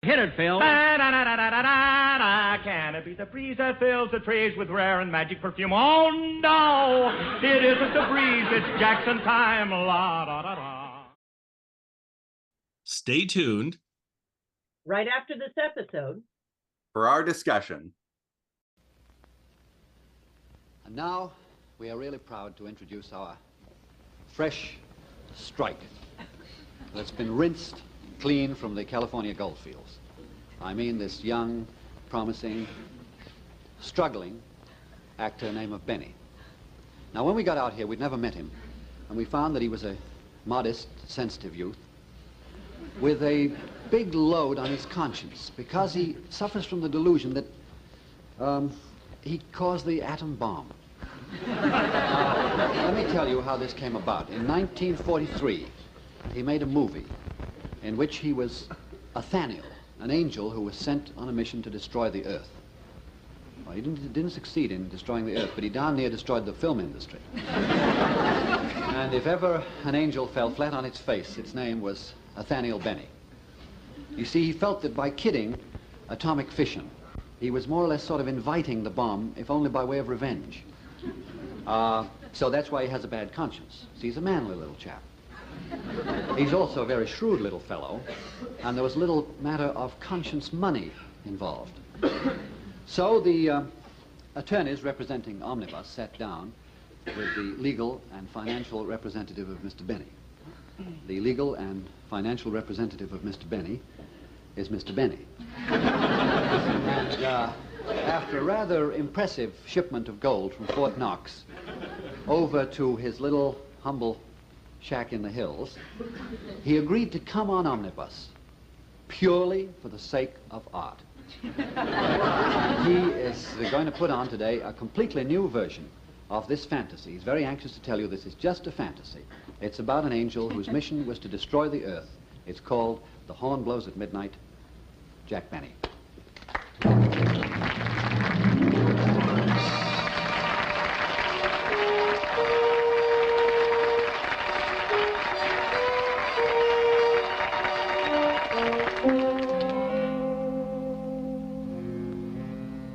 Hit it, Phil. Da-da-da-da-da-da-da. Can it be the breeze that fills the trees with rare and magic perfume? Oh, no, it isn't the breeze, it's Jackson time. La-da-da-da. Stay tuned. Right after this episode. For our discussion. And now, we are really proud to introduce our fresh strike that's been rinsed clean from the California gold fields. I mean this young, promising, struggling actor named of Benny. Now, when we got out here, we'd never met him, and we found that he was a modest, sensitive youth with a big load on his conscience because he suffers from the delusion that he caused the atom bomb. Now, let me tell you how this came about. In 1943, he made a movie in which he was Nathaniel, an angel who was sent on a mission to destroy the Earth. Well, he didn't succeed in destroying the Earth, but he darn near destroyed the film industry. And if ever an angel fell flat on its face, its name was Nathaniel Benny. You see, he felt that by kidding atomic fission, he was more or less sort of inviting the bomb, if only by way of revenge. So that's why he has a bad conscience. See, he's a manly little chap. He's also a very shrewd little fellow, and there was little matter of conscience money involved. So the attorneys representing Omnibus sat down with the legal and financial representative of Mr. Benny. The legal and financial representative of Mr. Benny is Mr. Benny. And after a rather impressive shipment of gold from Fort Knox over to his little humble shack in the hills, he agreed to come on Omnibus purely for the sake of art. He is going to put on today a completely new version of this fantasy. He's very anxious to tell you this is just a fantasy. It's about an angel whose mission was to destroy the Earth. It's called The Horn Blows at Midnight, Jack Benny.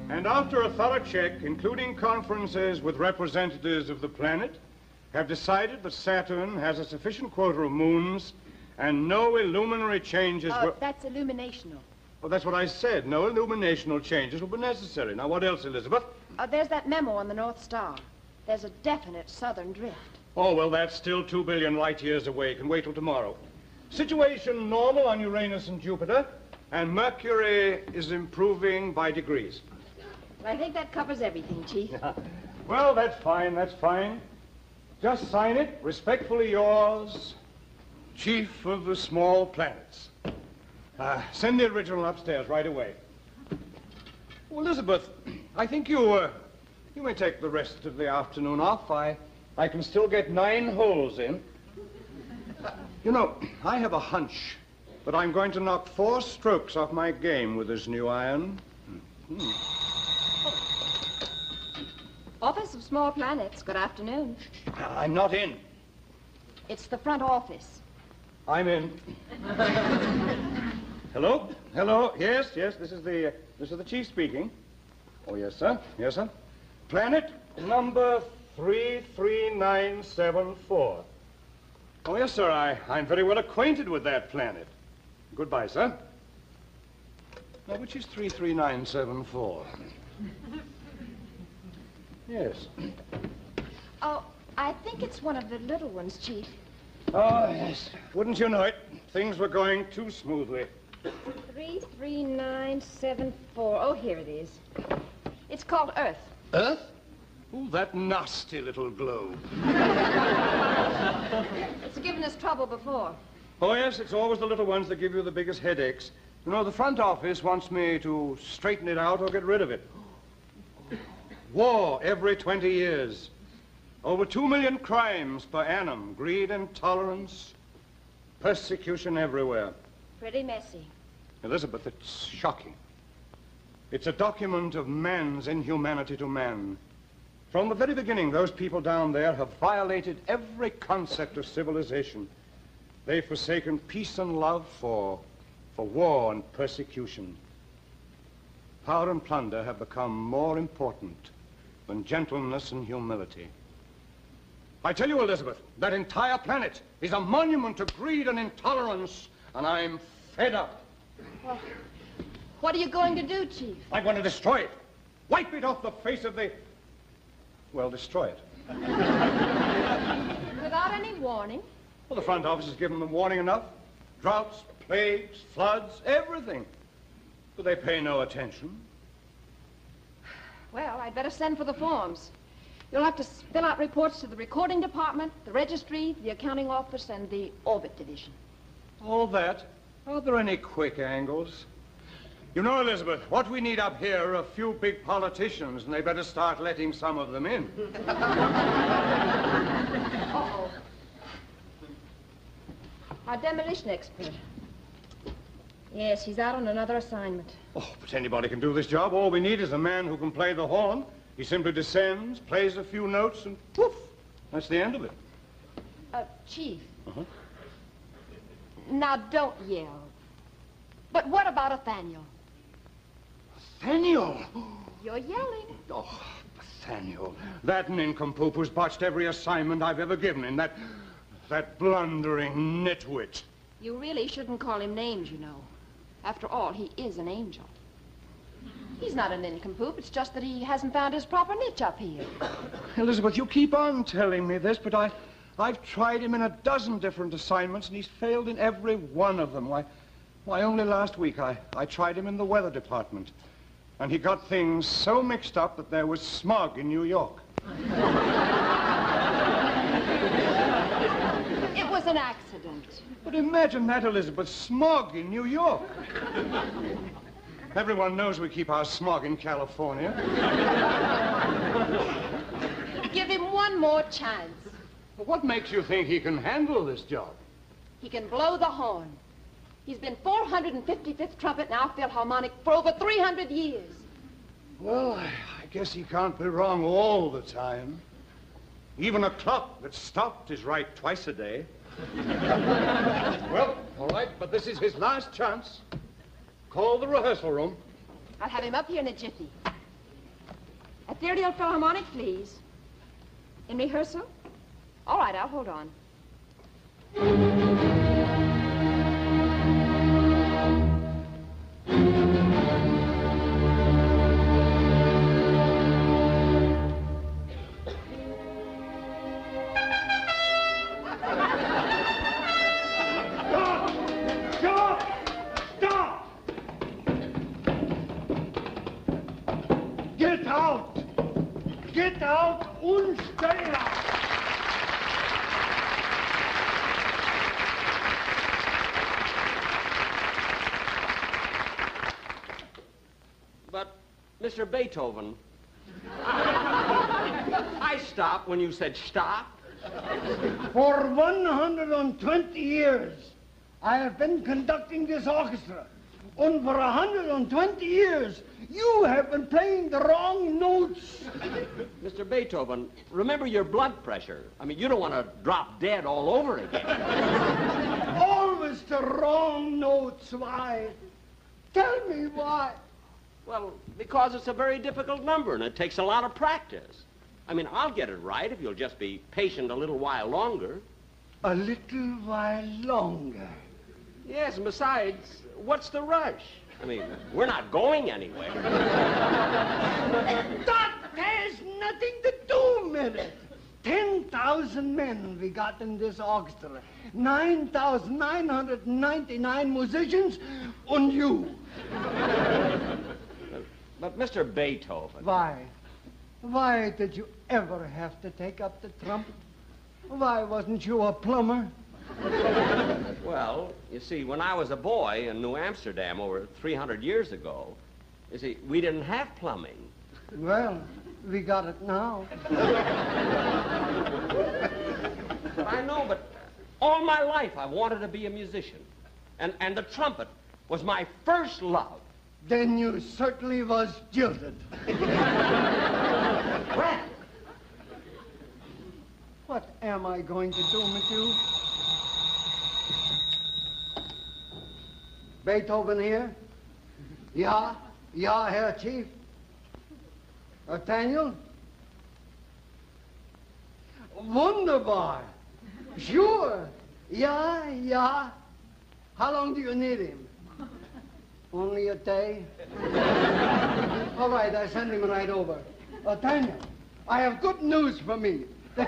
And after a thorough check, including conferences with representatives of the planet, have decided that Saturn has a sufficient quota of moons and no illuminary changes will... That's illuminational. Well, that's what I said. No illuminational changes will be necessary. Now, what else, Elizabeth? There's that memo on the North Star. There's a definite southern drift. Oh, well, that's still 2 billion light years away. Can wait till tomorrow. Situation normal on Uranus and Jupiter, and Mercury is improving by degrees. I think that covers everything, Chief. Well, that's fine, that's fine. Just sign it. Respectfully yours, Chief of the Small Planets. Send the original upstairs right away. Well, Elizabeth, I think you may take the rest of the afternoon off. I can still get 9 holes in. You know, I have a hunch that I'm going to knock 4 strokes off my game with this new iron. Office of Small Planets, good afternoon. I'm not in. It's the front office. I'm in. Hello? Hello? Yes, this is the chief speaking. Oh, yes, sir. Yes, sir. Planet number 33974. Oh, yes, sir. I'm very well acquainted with that planet. Goodbye, sir. Now, which is 33974? Yes. Oh, I think it's one of the little ones, Chief. Oh, yes. Wouldn't you know it? Things were going too smoothly. 33974. Oh, here it is. It's called Earth. Earth? Oh, that nasty little globe. It's given us trouble before. Oh, yes, it's always the little ones that give you the biggest headaches. You know, the front office wants me to straighten it out or get rid of it. War every 20 years. Over 2 million crimes per annum. Greed, intolerance, persecution everywhere. Pretty messy. Elizabeth, it's shocking. It's a document of man's inhumanity to man. From the very beginning, those people down there have violated every concept of civilization. They've forsaken peace and love for for war and persecution. Power and plunder have become more important than gentleness and humility. I tell you, Elizabeth, that entire planet is a monument to greed and intolerance, and I'm fed up. Well, what are you going to do, Chief? I'm going to destroy it. Wipe it off the face of the... Well, destroy it. Without any warning? Well, the front office has given them warning enough. Droughts, plagues, floods, everything. But they pay no attention. Well, I'd better send for the forms. You'll have to fill out reports to the recording department, the registry, the accounting office, and the orbit division. All that? Are there any quick angles? You know, Elizabeth, what we need up here are a few big politicians, and they better start letting some of them in. Uh-oh. Our demolition expert. Yes, he's out on another assignment. Oh, but anybody can do this job. All we need is a man who can play the horn. He simply descends, plays a few notes, and poof, that's the end of it. Chief. Uh-huh. Now, don't yell. But what about Nathaniel? Nathaniel! You're yelling. Oh, Nathaniel. That nincompoop who's botched every assignment I've ever given him. That blundering nitwit. You really shouldn't call him names, you know. After all, he is an angel. He's not a nincompoop. It's just that he hasn't found his proper niche up here. Elizabeth, you keep on telling me this, but I've tried him in a dozen different assignments, and he's failed in every one of them. Why, only last week I tried him in the weather department, and he got things so mixed up that there was smog in New York. It was an accident. But imagine that, Elizabeth, smog in New York. Everyone knows we keep our smog in California. Give him one more chance. But what makes you think he can handle this job? He can blow the horn. He's been 455th trumpet in our Philharmonic for over 300 years. Well, I guess he can't be wrong all the time. Even a clock that's stopped is right twice a day. Well, all right, but this is his last chance. Call the rehearsal room. I'll have him up here in a jiffy. Ethereal Philharmonic, please. In rehearsal? All right, I'll hold on. Get out und stay out! But, Mr. Beethoven, I stopped when you said stop. For 120 years, I have been conducting this orchestra. And for 120 years, you have been playing the wrong notes. Mr. Beethoven, remember your blood pressure. I mean, you don't want to drop dead all over again. Always the wrong notes. Why? Tell me why. Well, because it's a very difficult number and it takes a lot of practice. I mean, I'll get it right if you'll just be patient a little while longer. A little while longer. Yes, and besides, what's the rush? I mean, we're not going anywhere. That has nothing to do with it. 10,000 men we got in this orchestra. 9,999 musicians, and you. But Mr. Beethoven... Why? Why did you ever have to take up the trumpet? Why wasn't you a plumber? Well, you see, when I was a boy in New Amsterdam over 300 years ago, you see, we didn't have plumbing. Well, we got it now. I know, but all my life I wanted to be a musician. And the trumpet was my first love. Then you certainly was jilted. Well, what am I going to do with you? Beethoven here? Yeah, Herr Chief. Nathaniel? Wunderbar. Sure. Yeah. How long do you need him? Only a day? All right, I send him right over. Nathaniel, I have good news for me. The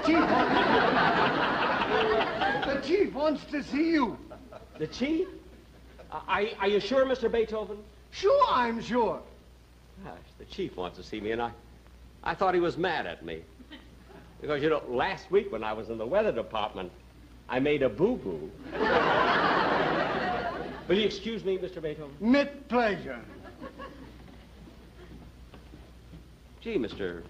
chief wants to see you. The chief? Are you sure, Mr. Beethoven? Sure, I'm sure. Gosh, the chief wants to see me, and I thought he was mad at me. Because, you know, last week when I was in the weather department, I made a boo-boo. Will you excuse me, Mr. Beethoven? Mit pleasure. Gee, Mr.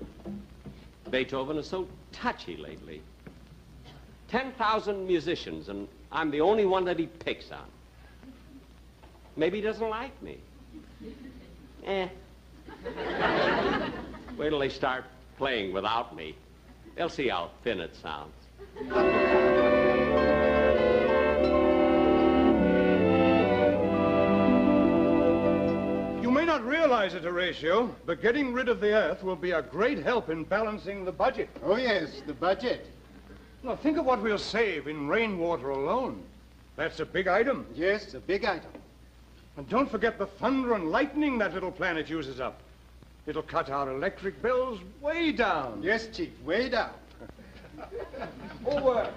Beethoven is so touchy lately. 10,000 musicians, and I'm the only one that he picks on. Maybe he doesn't like me. Wait till they start playing without me. They'll see how thin it sounds. You may not realize it, Horatio, but getting rid of the Earth will be a great help in balancing the budget. Oh, yes, the budget. Now, think of what we'll save in rainwater alone. That's a big item. Yes, a big item. And don't forget the thunder and lightning that little planet uses up. It'll cut our electric bills way down. Yes, Chief, way down.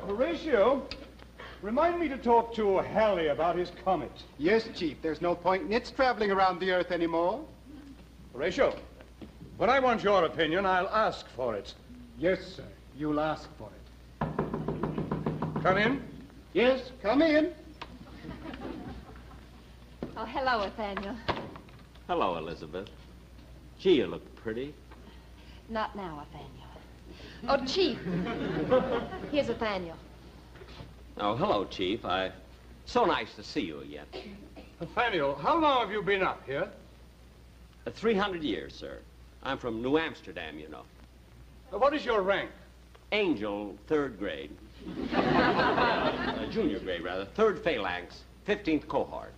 Horatio, remind me to talk to Halley about his comet. Yes, Chief, there's no point in its traveling around the Earth anymore. Horatio, when I want your opinion, I'll ask for it. Yes, sir, you'll ask for it. Come in. Yes, come in. Oh, hello, Nathaniel. Hello, Elizabeth. Gee, you look pretty. Not now, Nathaniel. Oh, Chief. Here's Nathaniel. Oh, hello, Chief. So nice to see you again. Nathaniel, how long have you been up here? 300 years, sir. I'm from New Amsterdam, you know. What is your rank? Angel, 3rd grade. Junior grade, rather. 3rd phalanx, 15th cohort.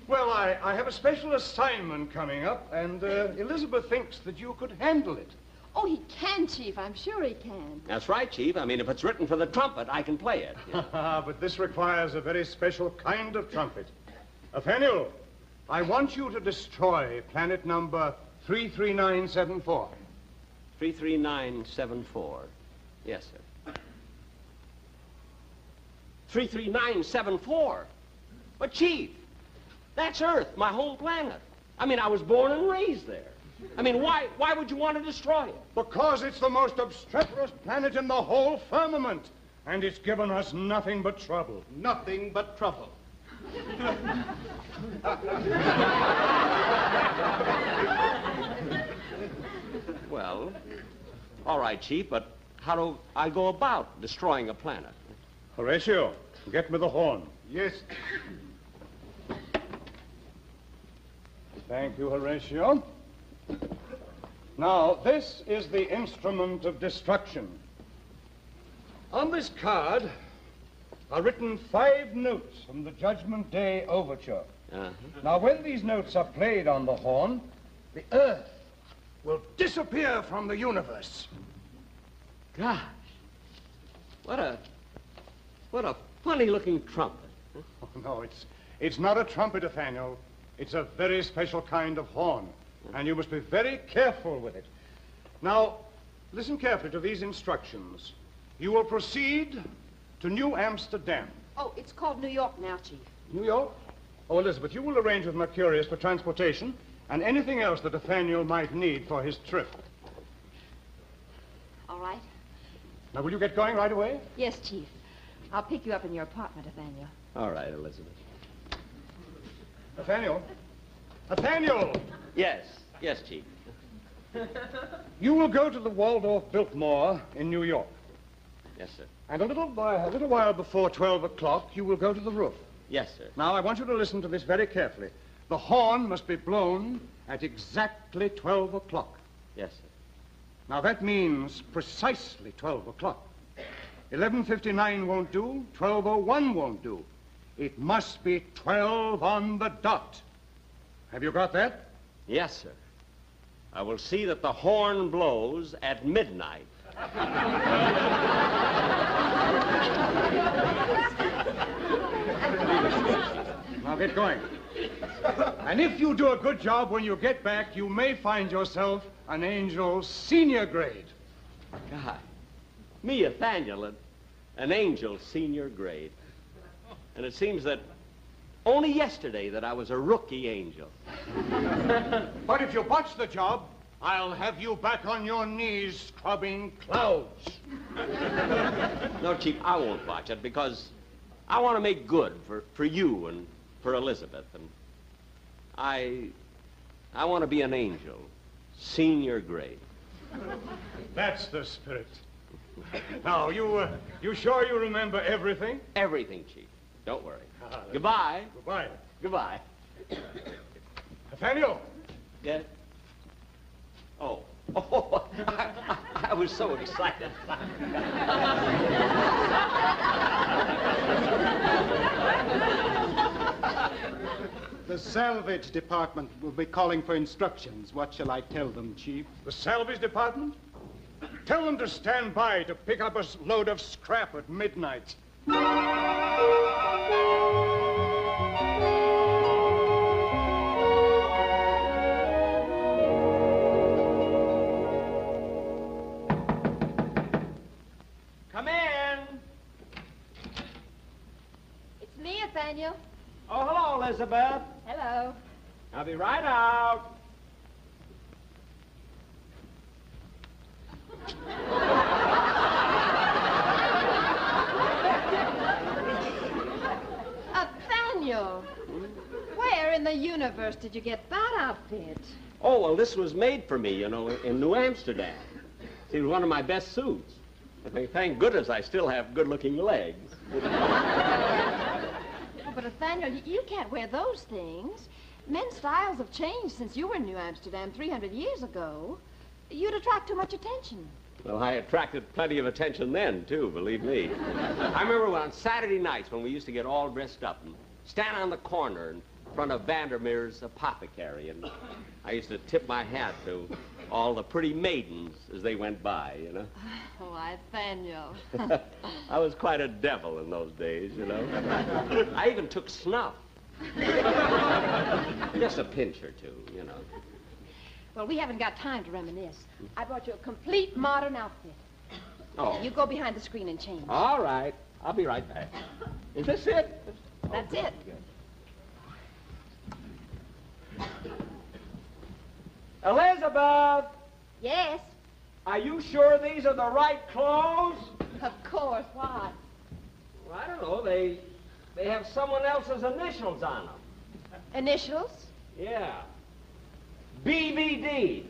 Well, I have a special assignment coming up, and Elizabeth thinks that you could handle it. Oh, he can, Chief. I'm sure he can. That's right, Chief. I mean, if it's written for the trumpet, I can play it. But this requires a very special kind of trumpet. Nathaniel, I want you to destroy planet number 33974. 33974. Yes, sir. 33974? But, Chief, that's Earth, my home planet. I mean, I was born and raised there. I mean, why would you want to destroy it? Because it's the most obstreperous planet in the whole firmament. And it's given us nothing but trouble. Nothing but trouble. Well, all right, Chief, but how do I go about destroying a planet? Horatio, get me the horn. Yes. Thank you, Horatio. Now, this is the instrument of destruction. On this card are written 5 notes from the Judgment Day Overture. Now, when these notes are played on the horn, the Earth will disappear from the universe. Gosh, what a funny-looking trumpet. Oh, no, it's not a trumpet, Nathaniel. It's a very special kind of horn, and you must be very careful with it. Now, listen carefully to these instructions. You will proceed to New Amsterdam. Oh, it's called New York now, Chief. New York? Oh, Elizabeth, you will arrange with Mercurius for transportation and anything else that Nathaniel might need for his trip. All right. Now, will you get going right away? Yes, Chief. I'll pick you up in your apartment, Nathaniel. All right, Elizabeth. Nathaniel? Nathaniel! Yes, Chief. You will go to the Waldorf Biltmore in New York. Yes, sir. And a little while before 12 o'clock, you will go to the roof. Yes, sir. Now, I want you to listen to this very carefully. The horn must be blown at exactly 12 o'clock. Yes, sir. Now, that means precisely 12 o'clock. 11:59 won't do. 12:01 won't do. It must be 12 on the dot. Have you got that? Yes, sir. I will see that the horn blows at midnight. Now get going. And if you do a good job when you get back, you may find yourself an angel senior grade. God, me, Nathaniel, an angel senior grade. And it seems that only yesterday that I was a rookie angel. But if you botch the job, I'll have you back on your knees scrubbing clouds. No, Chief, I won't botch it because I want to make good for you and for Elizabeth. And I want to be an angel, senior grade. That's the spirit. Now, you sure you remember everything? Everything, Chief. Don't worry. Goodbye. Goodbye. Goodbye. Nathaniel. Yes? Oh. Oh, I was so excited. The salvage department will be calling for instructions. What shall I tell them, Chief? The salvage department? Tell them to stand by to pick up a load of scrap at midnight. Come in. It's me, Nathaniel. Oh, hello, Elizabeth. Hello. I'll be right out. Nathaniel, where in the universe did you get that outfit? Oh, well, this was made for me, you know, in New Amsterdam. It was one of my best suits. I think, thank goodness I still have good-looking legs. Oh, but Nathaniel, you can't wear those things. Men's styles have changed since you were in New Amsterdam 300 years ago. You'd attract too much attention. Well, I attracted plenty of attention then, too, believe me. I remember on Saturday nights when we used to get all dressed up and stand on the corner in front of Vandermeer's apothecary, and I used to tip my hat to all the pretty maidens as they went by, you know. Oh, Nathaniel. I was quite a devil in those days, you know. I even took snuff. Just a pinch or two, you know. Well, we haven't got time to reminisce. I brought you a complete modern outfit. Oh. You go behind the screen and change. All right. I'll be right back. Is this it? That's it. Elizabeth! Yes, Are you sure these are the right clothes? of course. Why? Well, I don't know. They have someone else's initials on them. Initials? Yeah. BVD.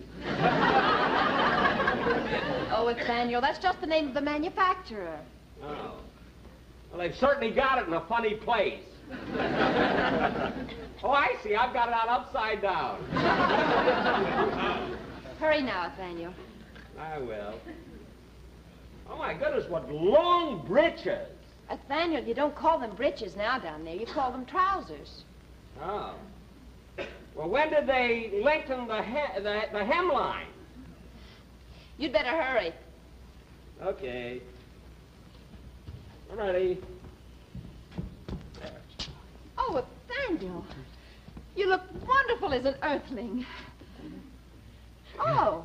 Oh, Nathaniel, that's just the name of the manufacturer. Oh. Well, they've certainly got it in a funny place. Oh, I see. I've got it on upside down. Hurry now, Nathaniel. I will. Oh, my goodness, what long breeches. Nathaniel, you don't call them breeches now down there. You call them trousers. Oh. Well, when did they lengthen the hemline? You'd better hurry. Okay. Ready. Oh, Nathaniel, you look wonderful as an earthling. Oh,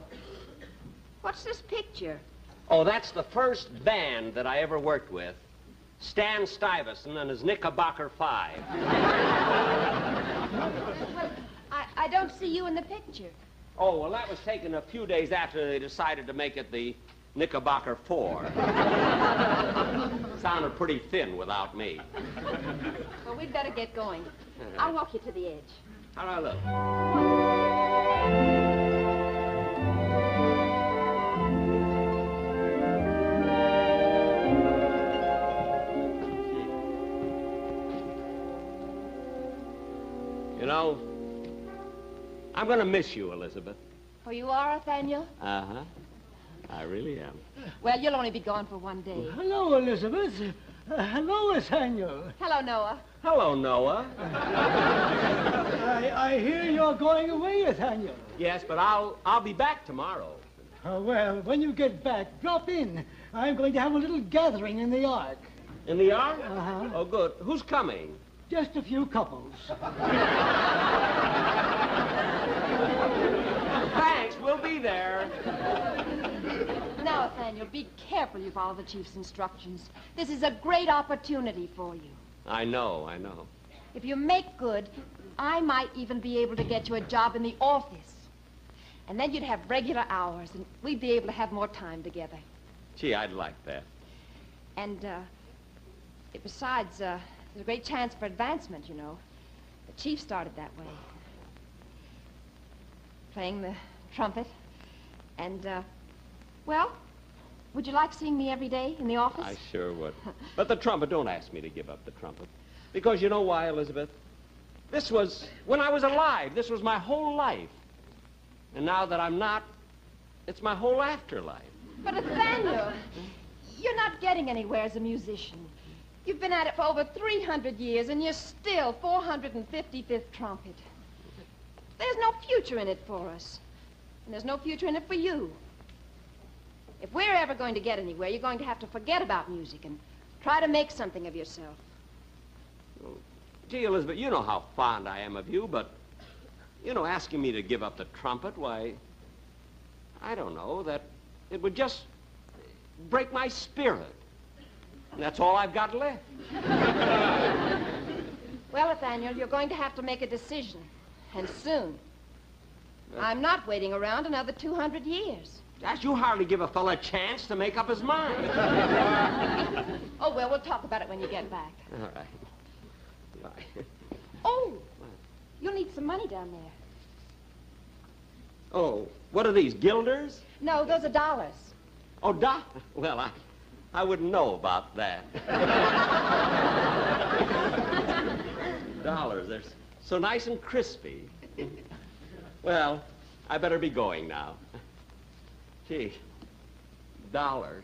what's this picture? Oh, that's the first band that I ever worked with. Stan Stuyvesant and his Knickerbocker Five. I don't see you in the picture. Oh, well, that was taken a few days after they decided to make it the Knickerbocker Four. Sounded pretty thin without me. Well, we'd better get going. I'll walk you to the edge. How do I look? You know, I'm going to miss you, Elizabeth. Oh, you are, Nathaniel? Uh-huh. I really am. Well, you'll only be gone for one day. Hello, Elizabeth. Hello, Nathaniel. Hello, Noah. Hello, Noah. I hear you're going away, Nathaniel. Yes, but I'll be back tomorrow. Well, when you get back, drop in. I'm going to have a little gathering in the Ark. In the Ark? Uh-huh. Oh, good. Who's coming? Just a few couples. Thanks, we'll be there. Now, Nathaniel, be careful you follow the chief's instructions. This is a great opportunity for you. I know, I know. If you make good, I might even be able to get you a job in the office. And then you'd have regular hours, and we'd be able to have more time together. Gee, I'd like that. And, besides, there's a great chance for advancement, you know. The chief started that way. Playing the trumpet. And, well, would you like seeing me every day in the office? I sure would. But the trumpet, don't ask me to give up the trumpet. Because you know why, Elizabeth? This was, when I was alive, this was my whole life. And now that I'm not, it's my whole afterlife. But Nathaniel, you're not getting anywhere as a musician. You've been at it for over 300 years, and you're still 455th trumpet. There's no future in it for us. And there's no future in it for you. If we're ever going to get anywhere, you're going to have to forget about music and try to make something of yourself. Oh, gee, Elizabeth, you know how fond I am of you, but, you know, asking me to give up the trumpet, why, I don't know, that it would just break my spirit. And that's all I've got left. Well, Nathaniel, you're going to have to make a decision, and soon. I'm not waiting around another 200 years. Gosh, you hardly give a fella a chance to make up his mind. Oh, well, we'll talk about it when you get back. All right. Bye. Oh, you'll need some money down there. Oh, what are these, guilders? No, those are dollars. Oh, well, I wouldn't know about that. Dollars, they're so nice and crispy. Well, I better be going now. Gee, dollars.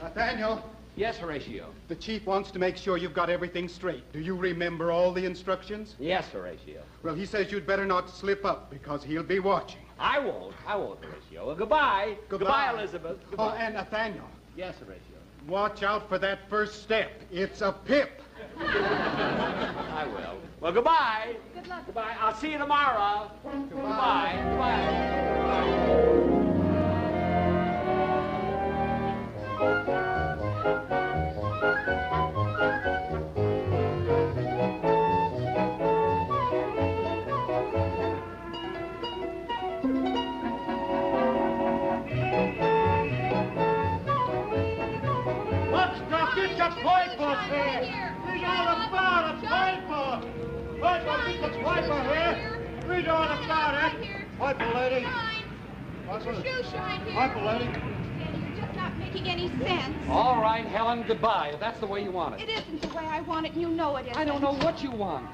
Nathaniel, Yes, Horatio. the chief wants to make sure you've got everything straight. Do you remember all the instructions? Yes, Horatio. Well, he says you'd better not slip up because he'll be watching. I won't, Horatio. Well, goodbye. Goodbye, Elizabeth. Oh, and Nathaniel, Yes, Horatio. watch out for that first step. It's a pip. I will. Well, goodbye. Good luck. Goodbye. I'll see you tomorrow. Goodbye. Goodbye. What's the get the piper here? Read all about a piper. What's the get the piper here? Read all about it. Piper lady. Your shoe shine here. Piper lady. You're just not making any sense. All right, Helen, goodbye, if that's the way you want It it. isn't the way I want it, and you know it isn't. I don't know what you want.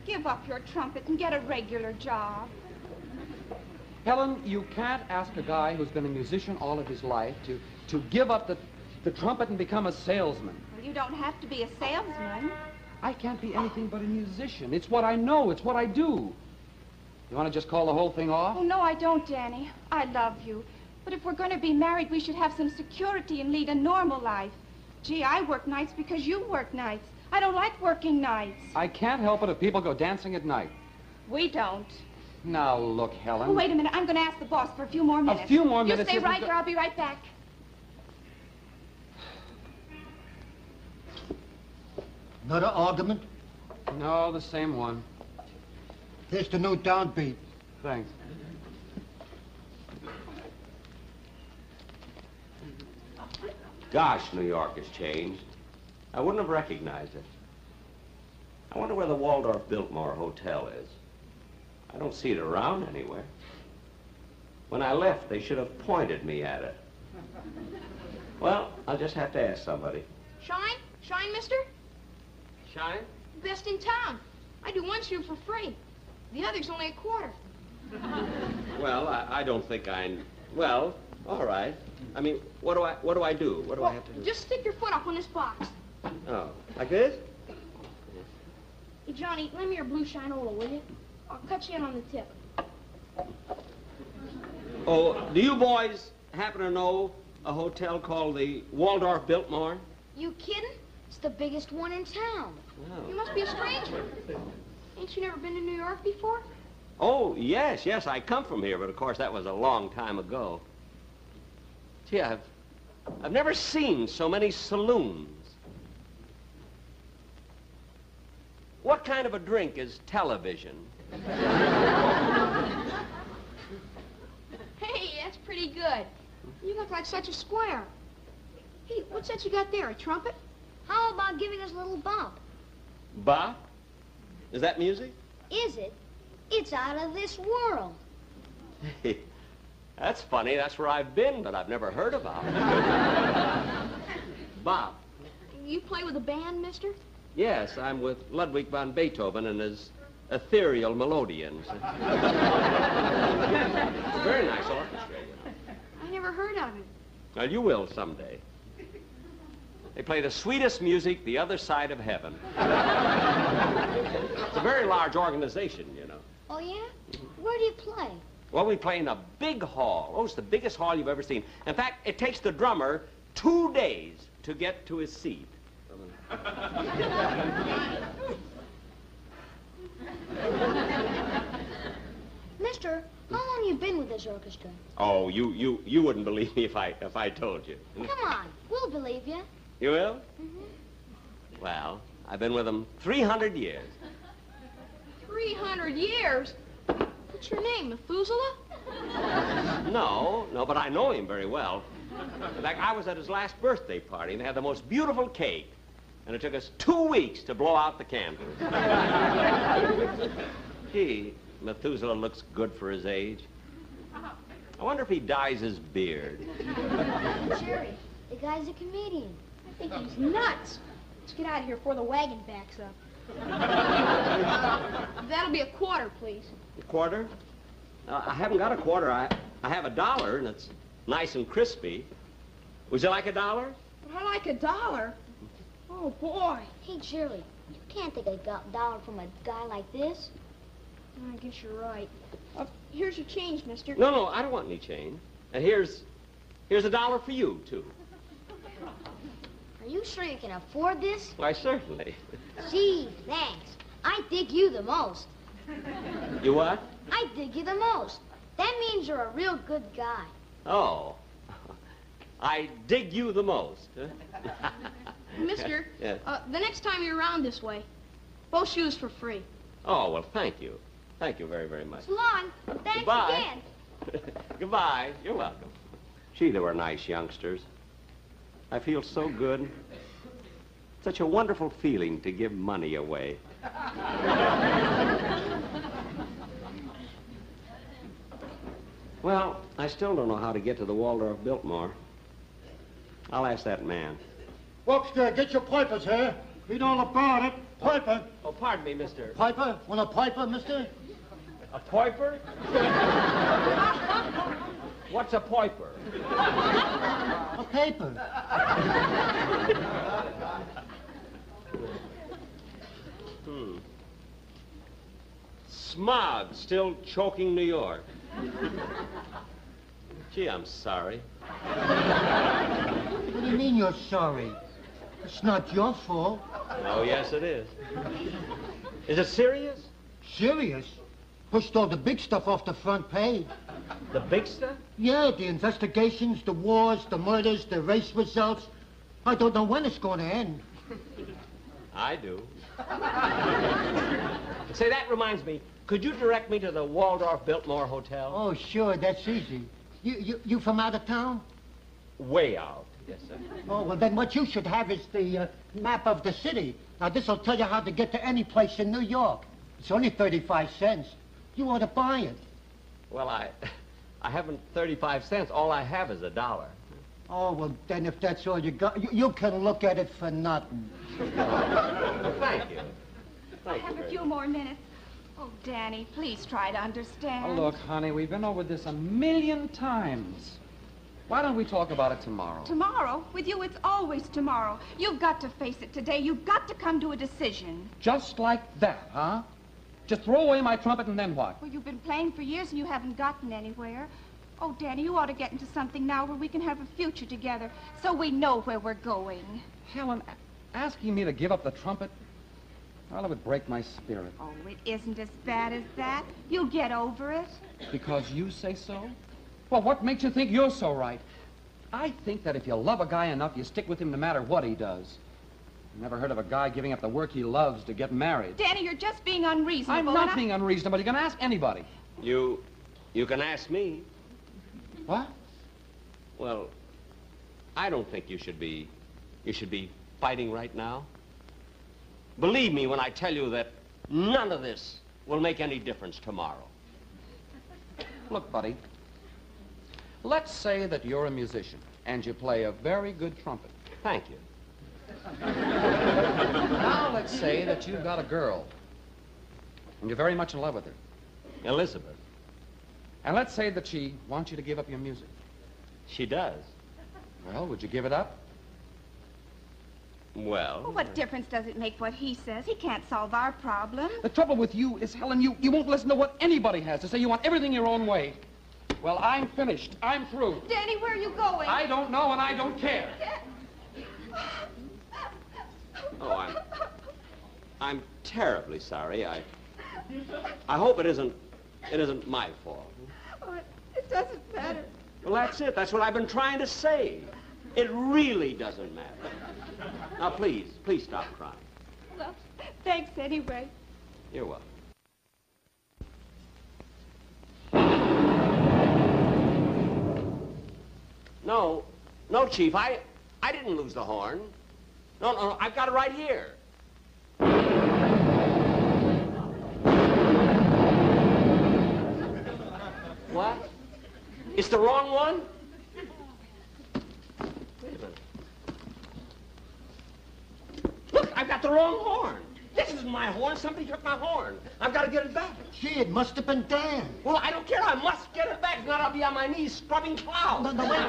Give up your trumpet and get a regular job. Helen, you can't ask a guy who's been a musician all of his life to give up the trumpet and become a salesman. Well, you don't have to be a salesman. I can't be anything but a musician. It's what I know. It's what I do. You want to just call the whole thing off? Oh, no, I don't, Danny. I love you. But if we're going to be married, we should have some security and lead a normal life. Gee, I work nights because you work nights. I don't like working nights. I can't help it if people go dancing at night. We don't. Now, look, Helen. Oh, wait a minute. I'm going to ask the boss for a few more minutes. A few more minutes? You stay if we right go- there. I'll be right back. Another argument? No, the same one. Here's the new downbeat. Thanks. Gosh, New York has changed. I wouldn't have recognized it. I wonder where the Waldorf Biltmore Hotel is. I don't see it around anywhere. When I left, they should have pointed me at it. Well, I'll just have to ask somebody. Shine? Shine, mister? Shine? Best in town. I do one shoe for free. The other's only a quarter. Well, I don't think well, All right. I mean, what do I do? What do I have to do? Just stick your foot up on this box. Oh, like this? Hey, Johnny, lend me your blue shinola, will you? I'll cut you in on the tip. Oh, do you boys happen to know a hotel called the Waldorf Biltmore? You kidding? It's the biggest one in town. Oh. You must be a stranger. Ain't you never been to New York before? Oh, yes, I come from here, but of course that was a long time ago. Gee, I've never seen so many saloons. What kind of a drink is television? Hey, that's pretty good. You look like such a square. Hey, what's that you got there, a trumpet? How about giving us a little bump? Bop? Is that music? Is it? It's out of this world. Hey, that's funny. That's where I've been, but I've never heard about it. Bop. You play with a band, mister? Yes, I'm with Ludwig van Beethoven and his ethereal melodians. It's a very nice orchestra, you know. I never heard of it. Well, you will someday. They play the sweetest music the other side of heaven. It's a very large organization, you know. Oh, yeah? Where do you play? Well, we play in a big hall. Oh, it's the biggest hall you've ever seen. In fact, it takes the drummer 2 days to get to his seat. Mister, how long you been with this orchestra? Oh, you wouldn't believe me if I told you. Come on, we'll believe you. You will? Mm-hmm. Well, I've been with them 300 years. 300 years? What's your name, Methuselah? No, but I know him very well. In fact, I was at his last birthday party, and they had the most beautiful cake. And it took us 2 weeks to blow out the candles. Gee, Methuselah looks good for his age. I wonder if he dyes his beard. Jerry, the guy's a comedian. I think he's nuts. Let's get out of here before the wagon backs up. That'll be a quarter, please. A quarter? I haven't got a quarter. I have $1, and it's nice and crispy. Would you like $1? But I like $1. Oh, boy. Hey, Jerry, you can't take a dollar from a guy like this. I guess you're right. Here's your change, mister. No, I don't want any change. And here's $1 for you, too. Are you sure you can afford this? Why, certainly. Gee, thanks. I dig you the most. You what? I dig you the most. That means you're a real good guy. Oh. I dig you the most. Huh? Mister, Yeah. The next time you're around this way, both shoes for free. Oh, well, thank you. Thank you very, very much. So long. Thanks Goodbye. again. Goodbye. You're welcome. Gee, they were nice youngsters. I feel so good. Such a wonderful feeling to give money away. Well, I still don't know how to get to the Waldorf Biltmore. I'll ask that man. Buckster, get your pipers here. Read all about it. Piper. Oh, pardon me, mister. Piper? Want a piper, mister? A piper? What's a piper? A paper. Smog still choking New York. Gee, I'm sorry. What do you mean you're sorry? It's not your fault. Oh, yes, it is. Is it serious? Serious? Pushed all the big stuff off the front page. The big stuff? Yeah, the investigations, the wars, the murders, the race results. I don't know when it's going to end. I do. Say, that reminds me. Could you direct me to the Waldorf Biltmore Hotel? Oh, sure, that's easy. You from out of town? Way out. Yes, sir. Oh, well, then what you should have is the map of the city. Now, this will tell you how to get to any place in New York. It's only 35 cents. You ought to buy it. Well, I haven't 35 cents. All I have is $1. Oh, well, then if that's all you got, you can look at it for nothing. Well, thank you. I have a few more minutes. Oh, Danny, please try to understand. Oh, look, honey, we've been over this 1,000,000 times. Why don't we talk about it tomorrow? Tomorrow? With you, it's always tomorrow. You've got to face it today. You've got to come to a decision. Just like that, huh? Just throw away my trumpet and then what? Well, you've been playing for years and you haven't gotten anywhere. Oh, Danny, you ought to get into something now where we can have a future together so we know where we're going. Helen, asking me to give up the trumpet? Well, it would break my spirit. Oh, it isn't as bad as that. You'll get over it. Because you say so? Well, what makes you think you're so right? I think that if you love a guy enough, you stick with him no matter what he does. Never heard of a guy giving up the work he loves to get married. Danny, you're just being unreasonable. I'm not being unreasonable. You can ask anybody. You can ask me. What? Well, I don't think you should be fighting right now. Believe me when I tell you that none of this will make any difference tomorrow. Look, buddy, let's say that you're a musician and you play a very good trumpet. Thank you. Now let's say that you've got a girl and you're very much in love with her. Elizabeth. And let's say that she wants you to give up your music. She does. Well, would you give it up? Well... Well, what difference does it make what he says? He can't solve our problem. The trouble with you is, Helen, you won't listen to what anybody has to say. You want everything your own way. Well, I'm finished. I'm through. Danny, where are you going? I don't know and I don't care. Oh, I'm terribly sorry. I hope it isn't my fault. Oh, it doesn't matter. Well, that's it. That's what I've been trying to say. It really doesn't matter. Now, please stop crying. Well, thanks anyway. You're welcome. No, Chief, I didn't lose the horn. No, I've got it right here. What? It's the wrong one? Wait a minute. Look, I've got the wrong horn. This isn't my horn. Somebody took my horn. I've got to get it back. Gee, it must have been Dan. Well, I don't care. I must get it back. If not, I'll be on my knees scrubbing clouds. No, wait.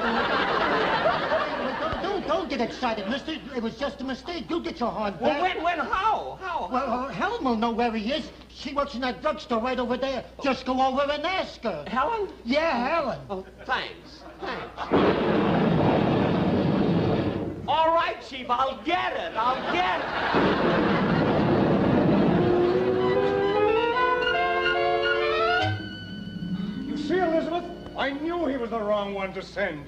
Don't get excited, mister. It was just a mistake. You get your horn back. Well, when, how? Well, Helen will know where he is. She works in that drugstore right over there. Just go over and ask her. Helen? Yeah, Helen. Oh, thanks. All right, Chief, I'll get it. You see, Elizabeth? I knew he was the wrong one to send.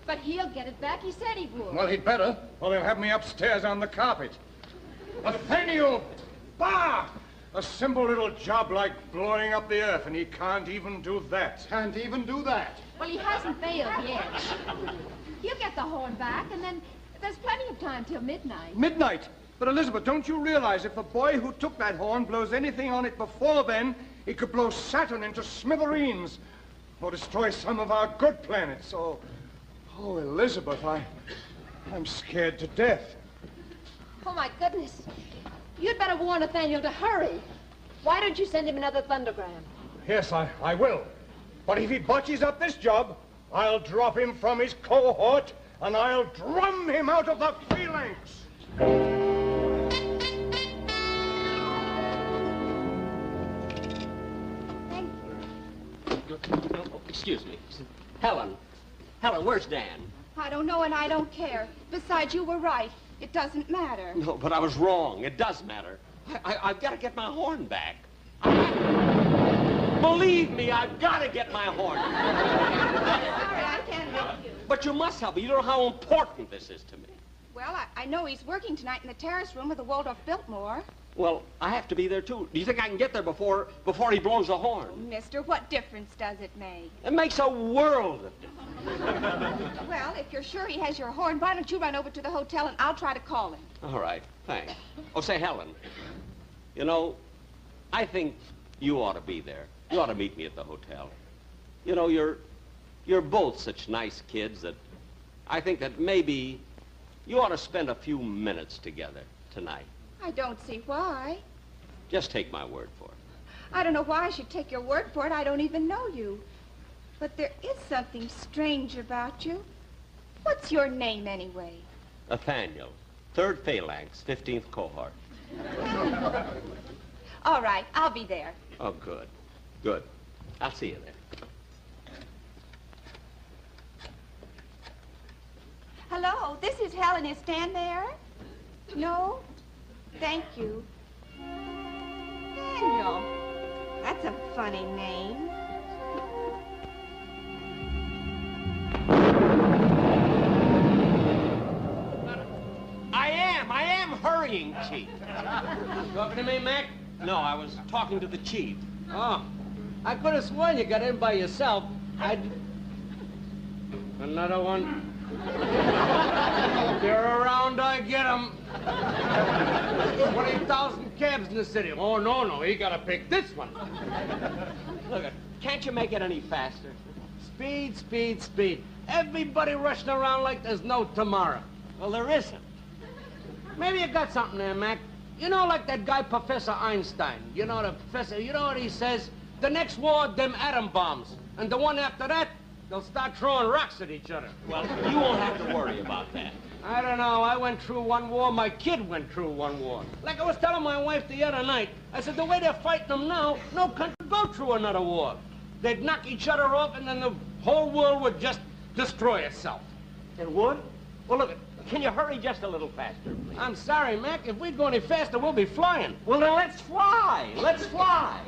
But he'll get it back. He said he would. Well, he'd better, or they'll have me upstairs on the carpet. Nathaniel! Bah! A simple little job like blowing up the earth, and he can't even do that. Can't even do that. Well, he hasn't failed yet. He'll get the horn back, and then there's plenty of time till midnight. Midnight? But, Elizabeth, don't you realize if the boy who took that horn blows anything on it before then, he could blow Saturn into smithereens or destroy some of our good planets. Oh, Elizabeth, I'm scared to death. Oh, my goodness. You'd better warn Nathaniel to hurry. Why don't you send him another thundergram? Yes, I will. But if he botches up this job, I'll drop him from his cohort and I'll drum him out of the phalanx. Thank you. Oh, excuse me. Helen, where's Dan? I don't know and I don't care. Besides, you were right. It doesn't matter. No, but I was wrong. It does matter. I've got to get my horn back. Believe me, I've got to get my horn back. Sorry, I can't help you. But you must help me. You don't know how important this is to me. Well, I know he's working tonight in the terrace room of the Waldorf Biltmore. Well, I have to be there, too. Do you think I can get there before he blows the horn? Oh, mister, what difference does it make? It makes a world of difference. Well, if you're sure he has your horn, why don't you run over to the hotel and I'll try to call him. All right, thanks. Oh, say, Helen, you know, I think you ought to be there. You ought to meet me at the hotel. You know, you're both such nice kids that I think that maybe you ought to spend a few minutes together tonight. I don't see why. Just take my word for it. I don't know why I should take your word for it. I don't even know you. But there is something strange about you. What's your name, anyway? Nathaniel, 3rd Phalanx, 15th Cohort. All right, I'll be there. Oh, good. Good. I'll see you there. Hello, this is Helen. Is Stan there? No? Thank you. Daniel. That's a funny name. I am hurrying, Chief. Talking to me, Mac? No, I was talking to the Chief. Oh, I could have sworn you got in by yourself. Another one. If they're around, I get them. 20,000 cabs in the city. Oh, no, you gotta pick this one. Look, can't you make it any faster? Speed, speed, speed. Everybody rushing around like there's no tomorrow. Well, there isn't. Maybe you got something there, Mac. You know, like that guy, Professor Einstein. You know, the professor, you know what he says? The next war, them atom bombs. And the one after that, they'll start throwing rocks at each other. Well, you won't have to worry about that. I don't know. I went through one war. My kid went through one war. Like I was telling my wife the other night, I said, the way they're fighting them now, no country would go through another war. They'd knock each other off, and then the whole world would just destroy itself. It would? Well, look, can you hurry just a little faster, please? I'm sorry, Mac. If we go any faster, we'll be flying. Well, then let's fly. Let's fly.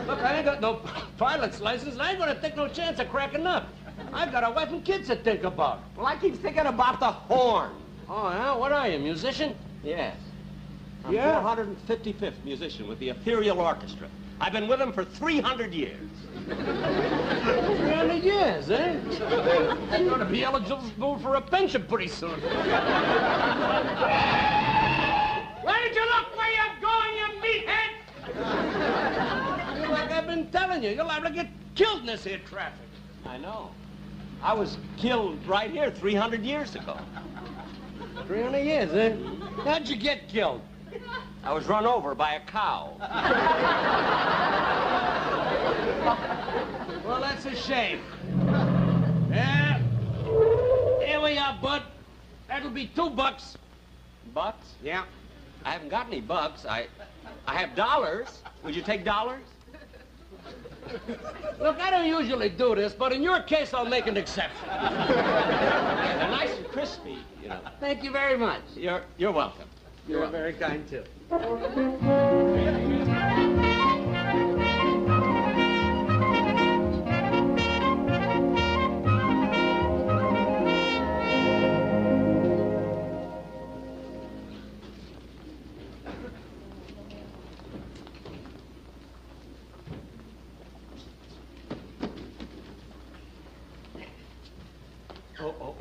Look, I ain't got no pilot's license, and I ain't gonna take no chance of cracking up. I've got a wife and kids to think about. Well, I keep thinking about the horn. Oh, yeah? What are you, a musician? Yes. I'm Yeah? 455th musician with the Ethereal Orchestra. I've been with them for 300 years. 300 years, eh? I'm gonna be eligible for a pension pretty soon. Where did you look where you're going, you meathead? Like I've been telling you, you're liable to get killed in this here traffic. I know. I was killed right here 300 years ago. 300 years, eh? How'd you get killed? I was run over by a cow. Well, that's a shame. Yeah. Here we are, bud. That'll be $2. Bucks? Yeah. I haven't got any bucks. I have dollars. Would you take dollars? Look, I don't usually do this, but in your case, I'll make an exception. Yeah, they're nice and crispy, you know. Thank you very much. You're welcome. You're very kind, too.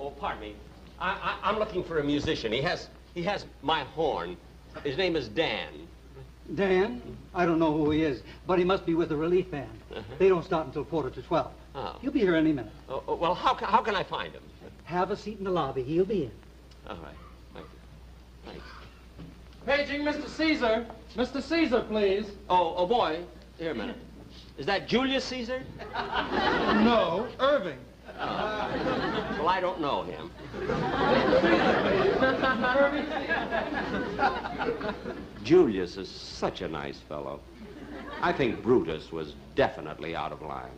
Oh, pardon me. I'm looking for a musician. He has my horn. His name is Dan. Dan? I don't know who he is, but he must be with the relief band. They don't start until 11:45. Oh. He'll be here any minute. Oh, well, how can I find him? Have a seat in the lobby. He'll be in. All right. Thank you. Thanks. Paging Mr. Caesar. Mr. Caesar, please. Oh, boy. Here a minute. Is that Julius Caesar? No, Irving. Well, I don't know him. Julius is such a nice fellow. I think Brutus was definitely out of line.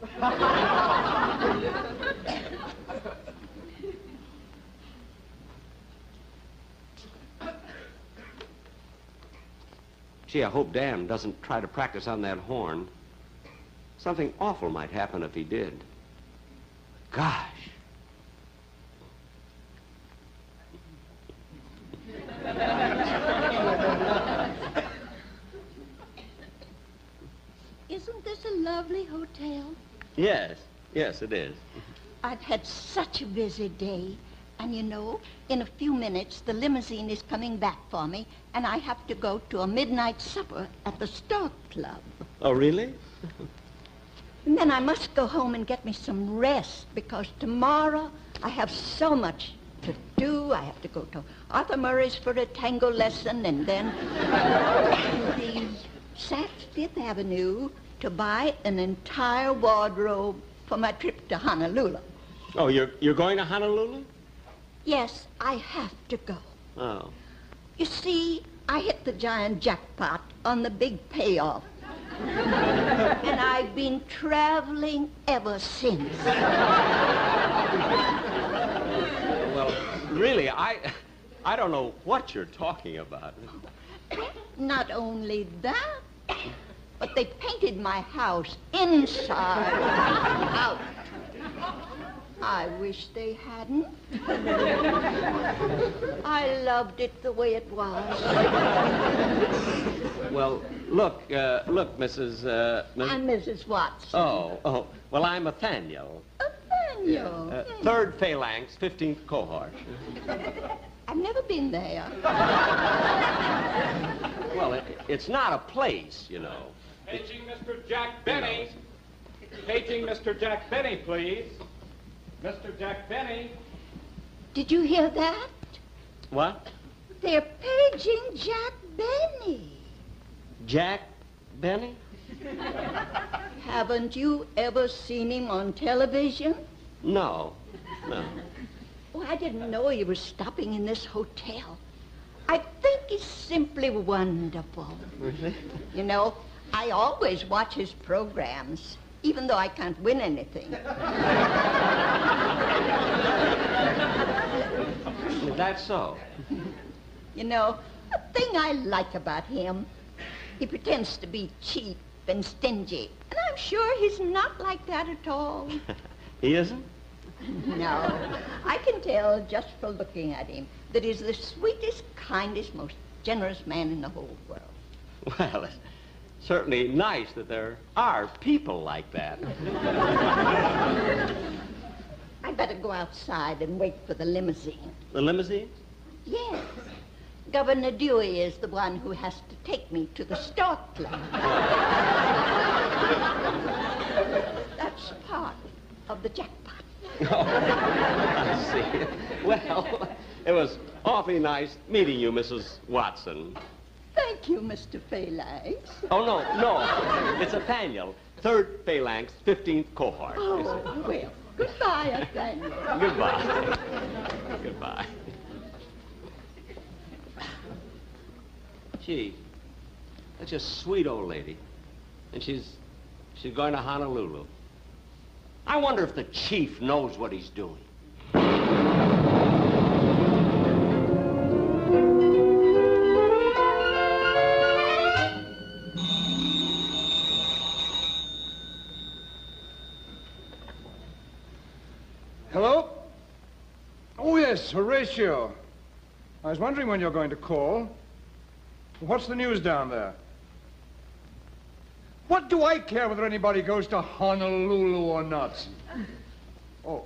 Gee, I hope Dan doesn't try to practice on that horn. Something awful might happen if he did. Gosh. Isn't this a lovely hotel? Yes, it is. I've had such a busy day. And you know, in a few minutes, the limousine is coming back for me, and I have to go to a midnight supper at the Stork Club. Oh, really? And then I must go home and get me some rest, because tomorrow I have so much to do. I have to go to Arthur Murray's for a tango lesson, and then the Saks Fifth Avenue to buy an entire wardrobe for my trip to Honolulu. Oh, you're going to Honolulu? Yes, I have to go. Oh. You see, I hit the giant jackpot on the big payoff. And I've been traveling ever since. Well, really, I don't know what you're talking about. Not only that, but they painted my house inside out. I wish they hadn't. I loved it the way it was. Well, look, Mrs. I'm Mrs. Watson. Oh. Well, I'm Nathaniel. Nathaniel. Third phalanx, 15th cohort. I've never been there. Well, it's not a place, you know. Paging Mr. Jack Benny. Paging Mr. Jack Benny, please. Mr. Jack Benny. Did you hear that? What? They're paging Jack Benny. Jack Benny? Haven't you ever seen him on television? No. Oh, I didn't know he was stopping in this hotel. I think he's simply wonderful. Really? You know, I always watch his programs, even though I can't win anything. That's so. You know, the thing I like about him, he pretends to be cheap and stingy. And I'm sure he's not like that at all. He isn't? No. I can tell just for looking at him that he's the sweetest, kindest, most generous man in the whole world. Well, it's certainly nice that there are people like that. I better go outside and wait for the limousine. The limousine? Yes. Governor Dewey is the one who has to take me to the Stork Club. That's part of the jackpot. Oh, I see. Well, it was awfully nice meeting you, Mrs. Watson. Thank you, Mr. Phalanx. Oh, no. It's Nathaniel, third phalanx, 15th cohort. Oh, well, goodbye, Nathaniel. Goodbye. Goodbye. Gee, that's a sweet old lady. And she's going to Honolulu. I wonder if the chief knows what he's doing. Hello? Oh, yes, Horatio. I was wondering when you're going to call. What's the news down there? What do I care whether anybody goes to Honolulu or not? Oh,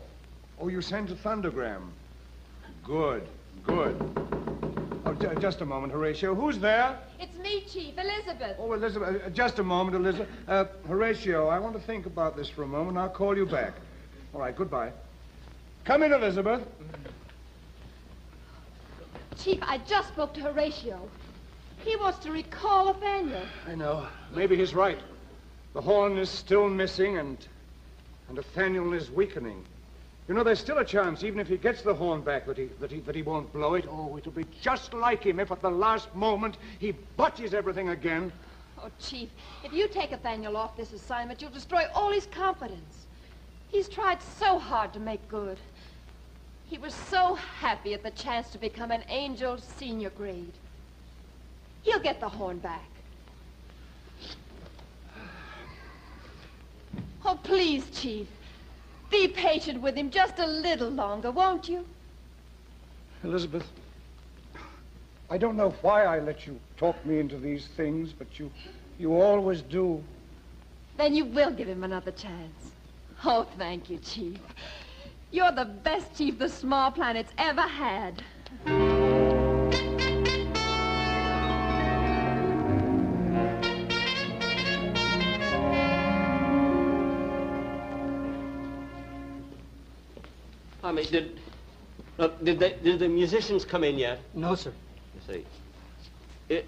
you sent a thundergram. Good. Oh, just a moment, Horatio. Who's there? It's me, Chief, Elizabeth. Oh, Elizabeth, just a moment, Elizabeth. Horatio, I want to think about this for a moment. I'll call you back. All right, goodbye. Come in, Elizabeth. Chief, I just spoke to Horatio. He wants to recall Nathaniel. I know. Maybe he's right. The horn is still missing, and Nathaniel is weakening. You know, there's still a chance, even if he gets the horn back, that he won't blow it. Oh, it'll be just like him if at the last moment he botches everything again. Oh, Chief, if you take Nathaniel off this assignment, you'll destroy all his confidence. He's tried so hard to make good. He was so happy at the chance to become an Angel senior grade. He'll get the horn back. Oh, please, Chief. Be patient with him just a little longer, won't you? Elizabeth, I don't know why I let you talk me into these things, but you always do. Then you will give him another chance. Oh, thank you, Chief. You're the best chief the small planet's ever had. I mean, did the musicians come in yet? No, sir. You see.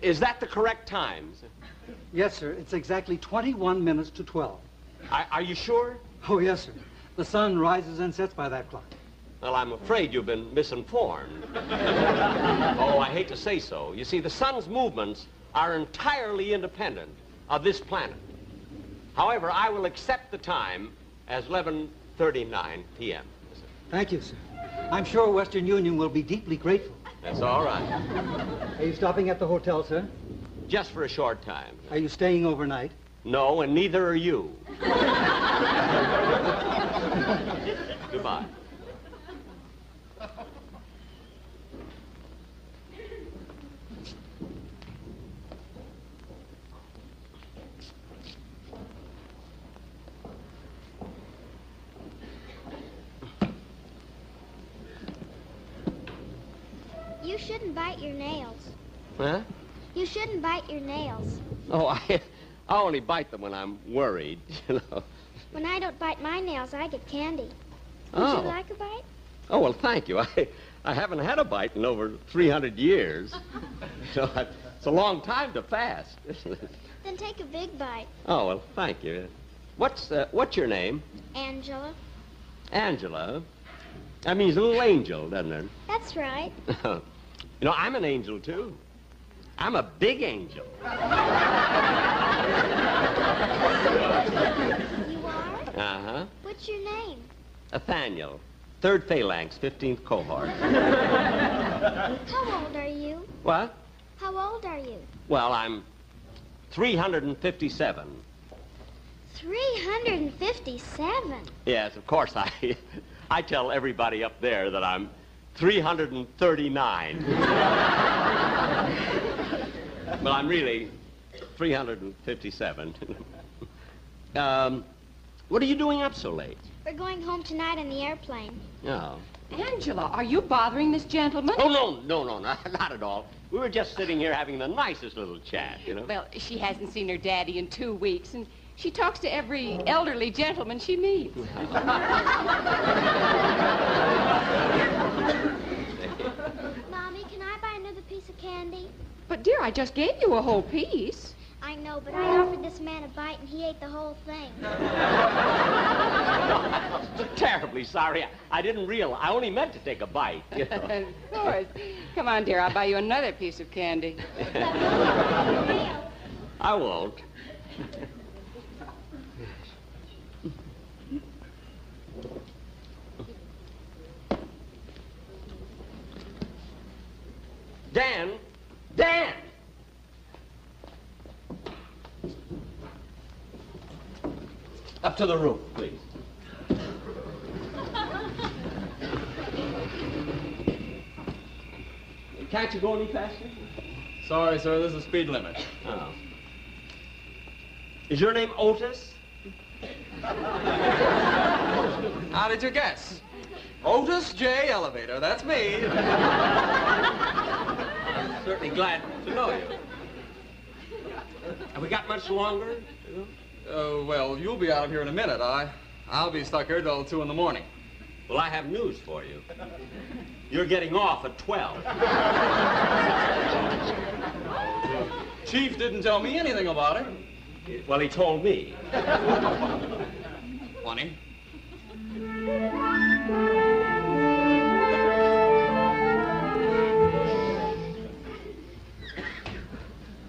Is that the correct time? Yes, sir. It's exactly 21 minutes to 12. Are you sure? Oh, yes, sir. The sun rises and sets by that clock. Well, I'm afraid you've been misinformed. Oh, I hate to say so. You see, the sun's movements are entirely independent of this planet. However, I will accept the time as 11:39 p.m. Thank you, sir. I'm sure Western Union will be deeply grateful. That's all right. Are you stopping at the hotel, sir? Just for a short time. Are you staying overnight? No, and neither are you. Goodbye. You shouldn't bite your nails. Huh? You shouldn't bite your nails. Oh, I only bite them when I'm worried, you know. When I don't bite my nails, I get candy. Would Oh. you like a bite? Oh, well, thank you. I haven't had a bite in over 300 years. So it's a long time to fast. Then take a big bite. Oh, well, thank you. What's your name? Angela. Angela. That means little angel, doesn't it? That's right. You know, I'm an angel, too. I'm a big angel. You are? Uh-huh. What's your name? Nathaniel. 3rd Phalanx, 15th Cohort. How old are you? What? How old are you? Well, I'm 357. 357? Yes, of course, I tell everybody up there that I'm 339. But I'm really 357. What are you doing up so late? We're going home tonight on the airplane. Oh. Angela, are you bothering this gentleman? Oh, no, not at all. We were just sitting here having the nicest little chat, you know. Well, she hasn't seen her daddy in 2 weeks, and she talks to every elderly gentleman she meets. Mommy, can I buy another piece of candy? But, dear, I just gave you a whole piece. I know, but I offered this man a bite and he ate the whole thing. Terribly sorry. I didn't realize. I only meant to take a bite. You know. Of course. Come on, dear, I'll buy you another piece of candy. I won't. Dan! Dan! Up to the roof, please. Can't you go any faster? Sorry, sir, this is the speed limit. Oh. Is your name Otis? How did you guess? Otis J. Elevator, that's me. I'm certainly glad to know you. Have we got much longer? Well, you'll be out of here in a minute. I'll be stuck here till 2 in the morning. Well, I have news for you. You're getting off at 12. Chief didn't tell me anything about it. Well, he told me. Funny.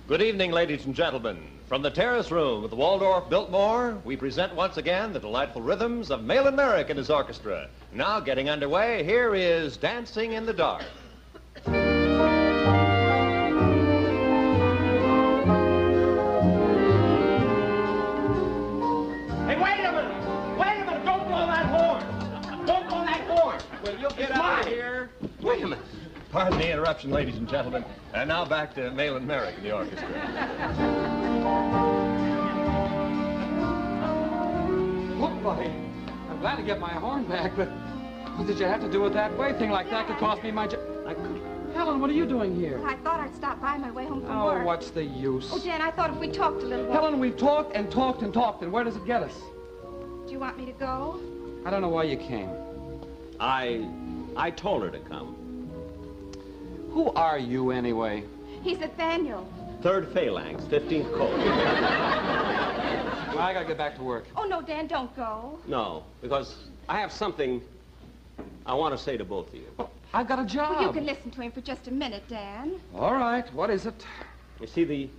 Good evening, ladies and gentlemen. From the terrace room of the Waldorf Biltmore, we present once again the delightful rhythms of Malin Merrick and his orchestra. Now, getting underway, here is Dancing in the Dark. Hey, wait a minute! Wait a minute! Don't blow that horn! Don't blow that horn! Well, you'll get It's out of mine. here. Wait a minute. Pardon the interruption, ladies and gentlemen. And now back to Malin Merrick and the orchestra. Look, buddy, I'm glad to get my horn back, but what did you have to do it that way? A thing like that could cost me my job. Helen, what are you doing here? I thought I'd stop by my way home from Oh, work. what's the use? Oh, Jan, I thought if we talked a little while... Helen, we've talked and talked and talked, and where does it get us? Do you want me to go? I don't know why you came. I told her to come. Who are you, anyway? He's Nathaniel. 3rd Phalanx, 15th Cohort. I gotta get back to work. Oh, no, Dan, don't go. No, because I have something I want to say to both of you. Well, I've got a job. Well, you can listen to him for just a minute, Dan. All right, what is it? You see,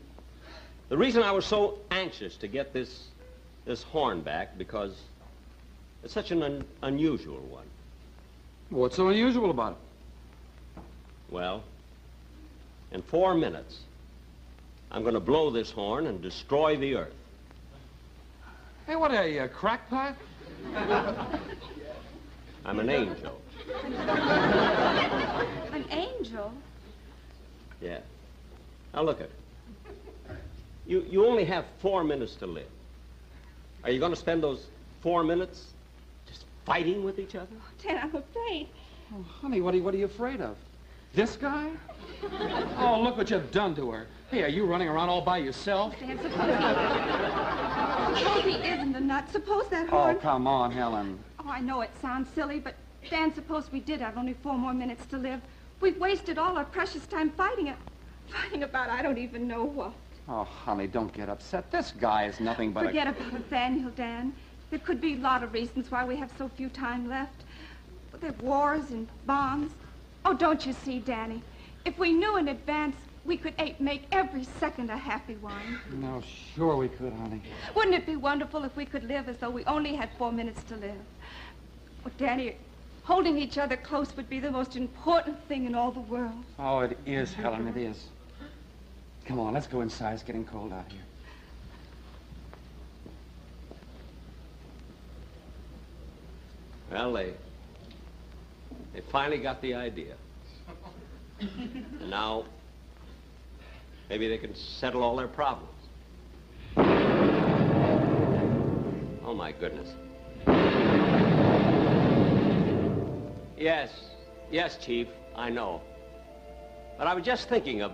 the reason I was so anxious to get this horn back, because it's such an unusual one. What's so unusual about it? Well, in 4 minutes, I'm going to blow this horn and destroy the earth. Hey, what are you, a crackpot? I'm an angel. An angel? Yeah. Now look at it. You only have 4 minutes to live. Are you going to spend those 4 minutes just fighting with each other? Dan, I'm afraid. Oh, honey, what are you afraid of? This guy? Oh, look what you've done to her. Hey, are you running around all by yourself? Dan, suppose he isn't a nut. Suppose that horn... Oh, come on, Helen. Oh, I know it sounds silly, but Dan, suppose we did have only 4 more minutes to live. We've wasted all our precious time fighting about I don't even know what. Oh, honey, don't get upset. This guy is nothing but Forget about Nathaniel, Dan. There could be a lot of reasons why we have so few time left. But there are wars and bombs. Oh, don't you see, Danny? If we knew in advance, we could make every second a happy one. No, sure we could, honey. Wouldn't it be wonderful if we could live as though we only had 4 minutes to live? Oh, Danny, holding each other close would be the most important thing in all the world. Oh, it is, Helen, it is. Come on, let's go inside. It's getting cold out here. Well, they finally got the idea. And now, maybe they can settle all their problems. Oh, my goodness. Yes, Chief, I know. But I was just thinking of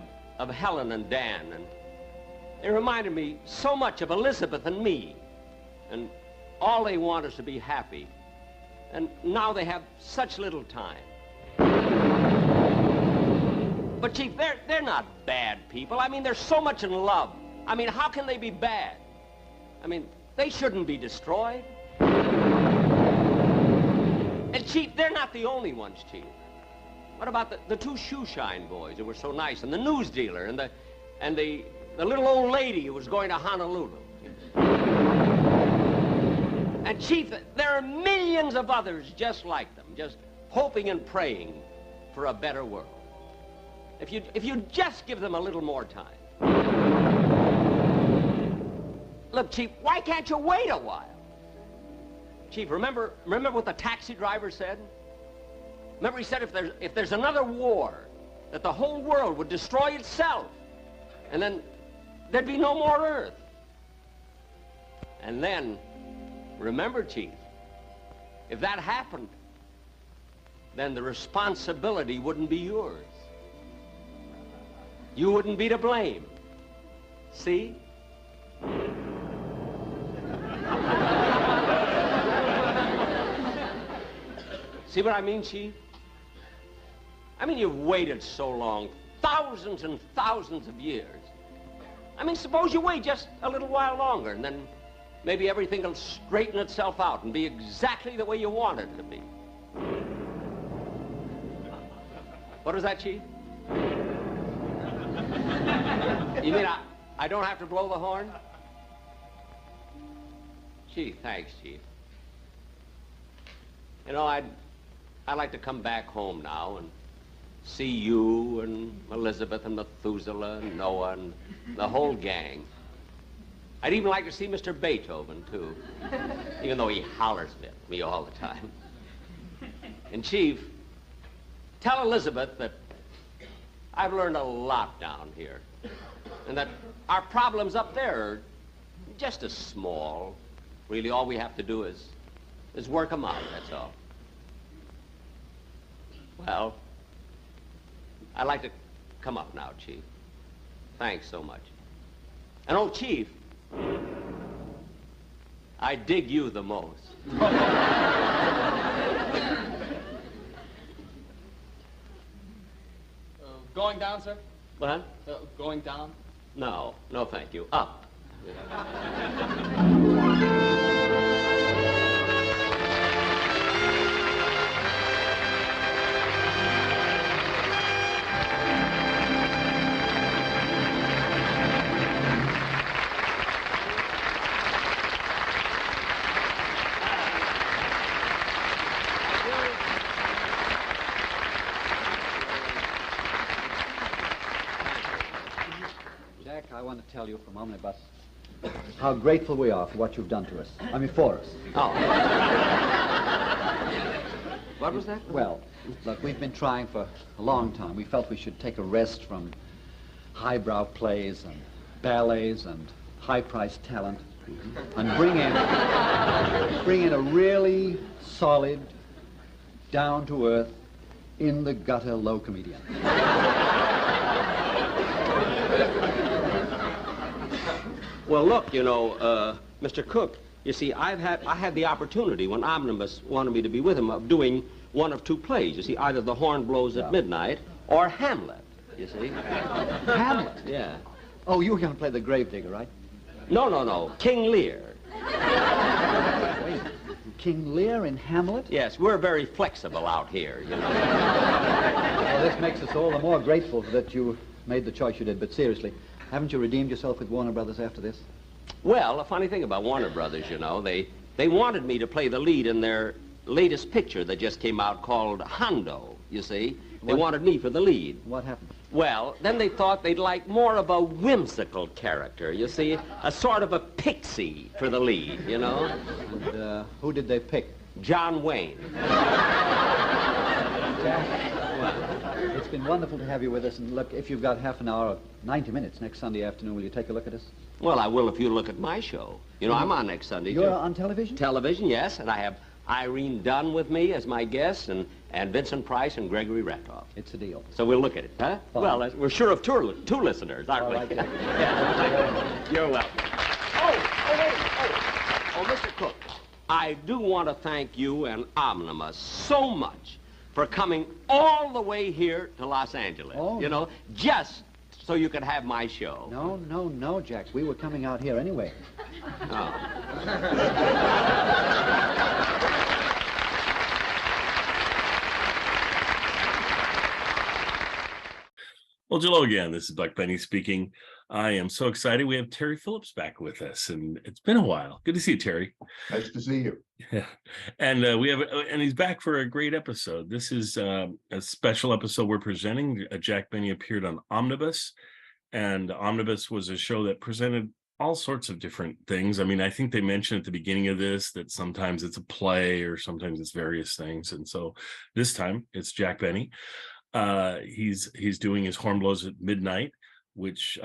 Helen and Dan, and it reminded me so much of Elizabeth and me. And all they want is to be happy. And now they have such little time. But, Chief, they're not bad people. I mean, they're so much in love. I mean, how can they be bad? I mean, they shouldn't be destroyed. And, Chief, they're not the only ones, Chief. What about the 2 shoeshine boys who were so nice, and the news dealer, and the little old lady who was going to Honolulu? And, Chief, there are millions of others just like them, just hoping and praying for a better world. If you just give them a little more time. Look, Chief, why can't you wait a while? Chief, remember what the taxi driver said? Remember he said if there's another war, that the whole world would destroy itself, and then there'd be no more Earth. And then, remember, Chief, if that happened, then the responsibility wouldn't be yours. You wouldn't be to blame. See? See what I mean, Chief? I mean, you've waited so long, thousands and thousands of years. I mean, suppose you wait just a little while longer, and then maybe everything will straighten itself out and be exactly the way you want it to be. What is that, Chief? You mean I don't have to blow the horn? Gee, thanks, Chief. You know, I'd like to come back home now and see you and Elizabeth and Methuselah and Noah and the whole gang. I'd even like to see Mr. Beethoven, too, even though he hollers at me all the time. And, Chief, tell Elizabeth that I've learned a lot down here, and that our problems up there are just as small. Really, all we have to do is work them out, that's all. Well, I'd like to come up now, Chief. Thanks so much. And, oh, Chief, I dig you the most. Going down, sir? What? Going down? No, thank you. Up. tell you from Omnibus how grateful we are for what you've done to us. I mean, for us. Oh. What was that? Well, look, we've been trying for a long time. We felt we should take a rest from highbrow plays and ballets and high-priced talent and bring in a really solid, down-to-earth, in-the-gutter low comedian. Well, look, you know, Mr. Cooke, you see, I had the opportunity when Omnibus wanted me to be with him of doing one of two plays. You see, either The Horn Blows at Midnight or Hamlet, you see. Hamlet? Yeah. Oh, you were going to play the gravedigger, right? No. King Lear. Wait, King Lear in Hamlet? Yes, we're very flexible out here, you know. Well, this makes us all the more grateful that you made the choice you did. But seriously, haven't you redeemed yourself with Warner Brothers after this? Well, a funny thing about Warner Brothers, you know, they wanted me to play the lead in their latest picture that just came out called Hondo, you see. They wanted me for the lead. What happened? Well, then they thought they'd like more of a whimsical character, you see, a sort of a pixie for the lead, you know. And who did they pick? John Wayne. Jack, it's been wonderful to have you with us. And look, if you've got half an hour, 90 minutes next Sunday afternoon, will you take a look at us? Well, I will if you look at my show. You know, I'm on next Sunday, You're too. on television? Television, yes, and I have Irene Dunn with me as my guest, and Vincent Price and Gregory Ratoff. It's a deal. So we'll look at it, huh? Fine. Well, we're sure of two listeners, aren't we? Right. You're welcome. Oh, Mr. Cooke, I do want to thank you and Omnibus so much for coming all the way here to Los Angeles. Oh. You know, just so you could have my show. No, Jack. We were coming out here anyway. Oh. Well, hello again. This is Buck Benny speaking. I am so excited. We have Terry Phillips back with us, and it's been a while. Good to see you, Terry. Nice to see you. Yeah, and he's back for a great episode. This is a special episode we're presenting. Jack Benny appeared on Omnibus, and Omnibus was a show that presented all sorts of different things. I mean, I think they mentioned at the beginning of this that sometimes it's a play or sometimes it's various things, and so this time it's Jack Benny. He's doing his Horn Blows at Midnight, which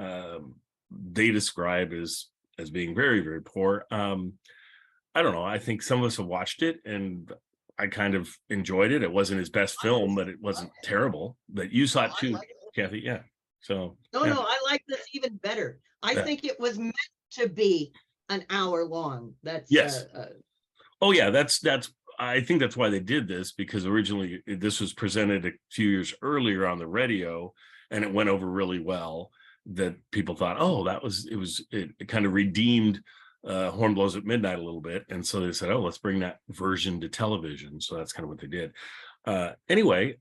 they describe as being very, very poor. I don't know. I think some of us have watched it, and I kind of enjoyed it. It wasn't his best film, but it wasn't terrible. But you saw it too, Kathy. Yeah. So. No, I like this even better. I think it was meant to be an hour long. That's yes. Oh yeah, that's. I think that's why they did this, because originally this was presented a few years earlier on the radio, and it went over really well. That people thought, oh, it kind of redeemed Horn Blows at Midnight a little bit, and so they said, oh, let's bring that version to television. So that's kind of what they did. Anyway,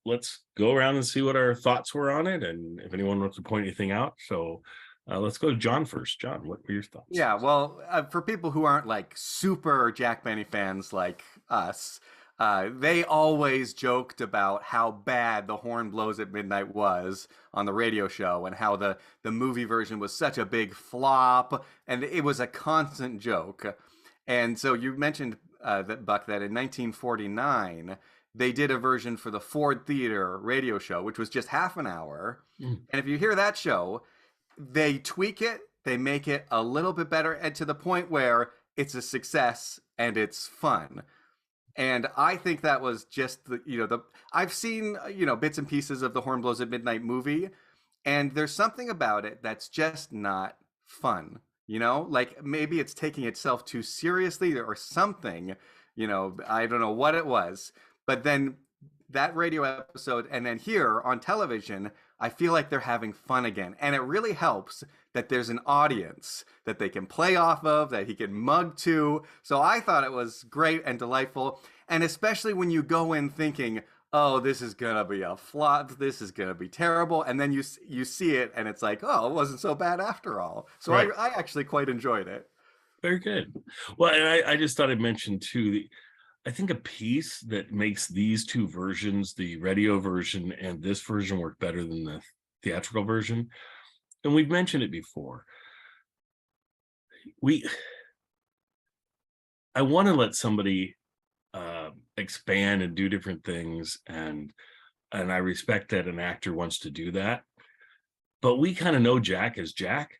let's go around and see what our thoughts were on it, and if anyone wants to point anything out. So let's go to John first. John, what were your thoughts? Yeah, well, for people who aren't like super Jack Benny fans like us, they always joked about how bad The Horn Blows at Midnight was on the radio show, and how the movie version was such a big flop, and it was a constant joke. And so you mentioned, Buck, that in 1949, they did a version for the Ford Theater radio show, which was just half an hour. And if you hear that show, they tweak it, they make it a little bit better, and to the point where it's a success and it's fun. And I think that was just I've seen, bits and pieces of the Horn Blows at Midnight movie, and there's something about it that's just not fun. Like maybe it's taking itself too seriously or something, I don't know what it was. But then that radio episode, and then here on television, I feel like they're having fun again. And it really helps that there's an audience that they can play off of, that he can mug to. So I thought it was great and delightful. And especially when you go in thinking, oh, this is going to be a flop, this is going to be terrible. And then you see it, and it's like, oh, it wasn't so bad after all. So right. I actually quite enjoyed it. Very good. Well, and I just thought I'd mention, too, I think a piece that makes these two versions, the radio version and this version, work better than the theatrical version, and we've mentioned it before, I want to let somebody expand and do different things, and I respect that an actor wants to do that, but we kind of know Jack as Jack,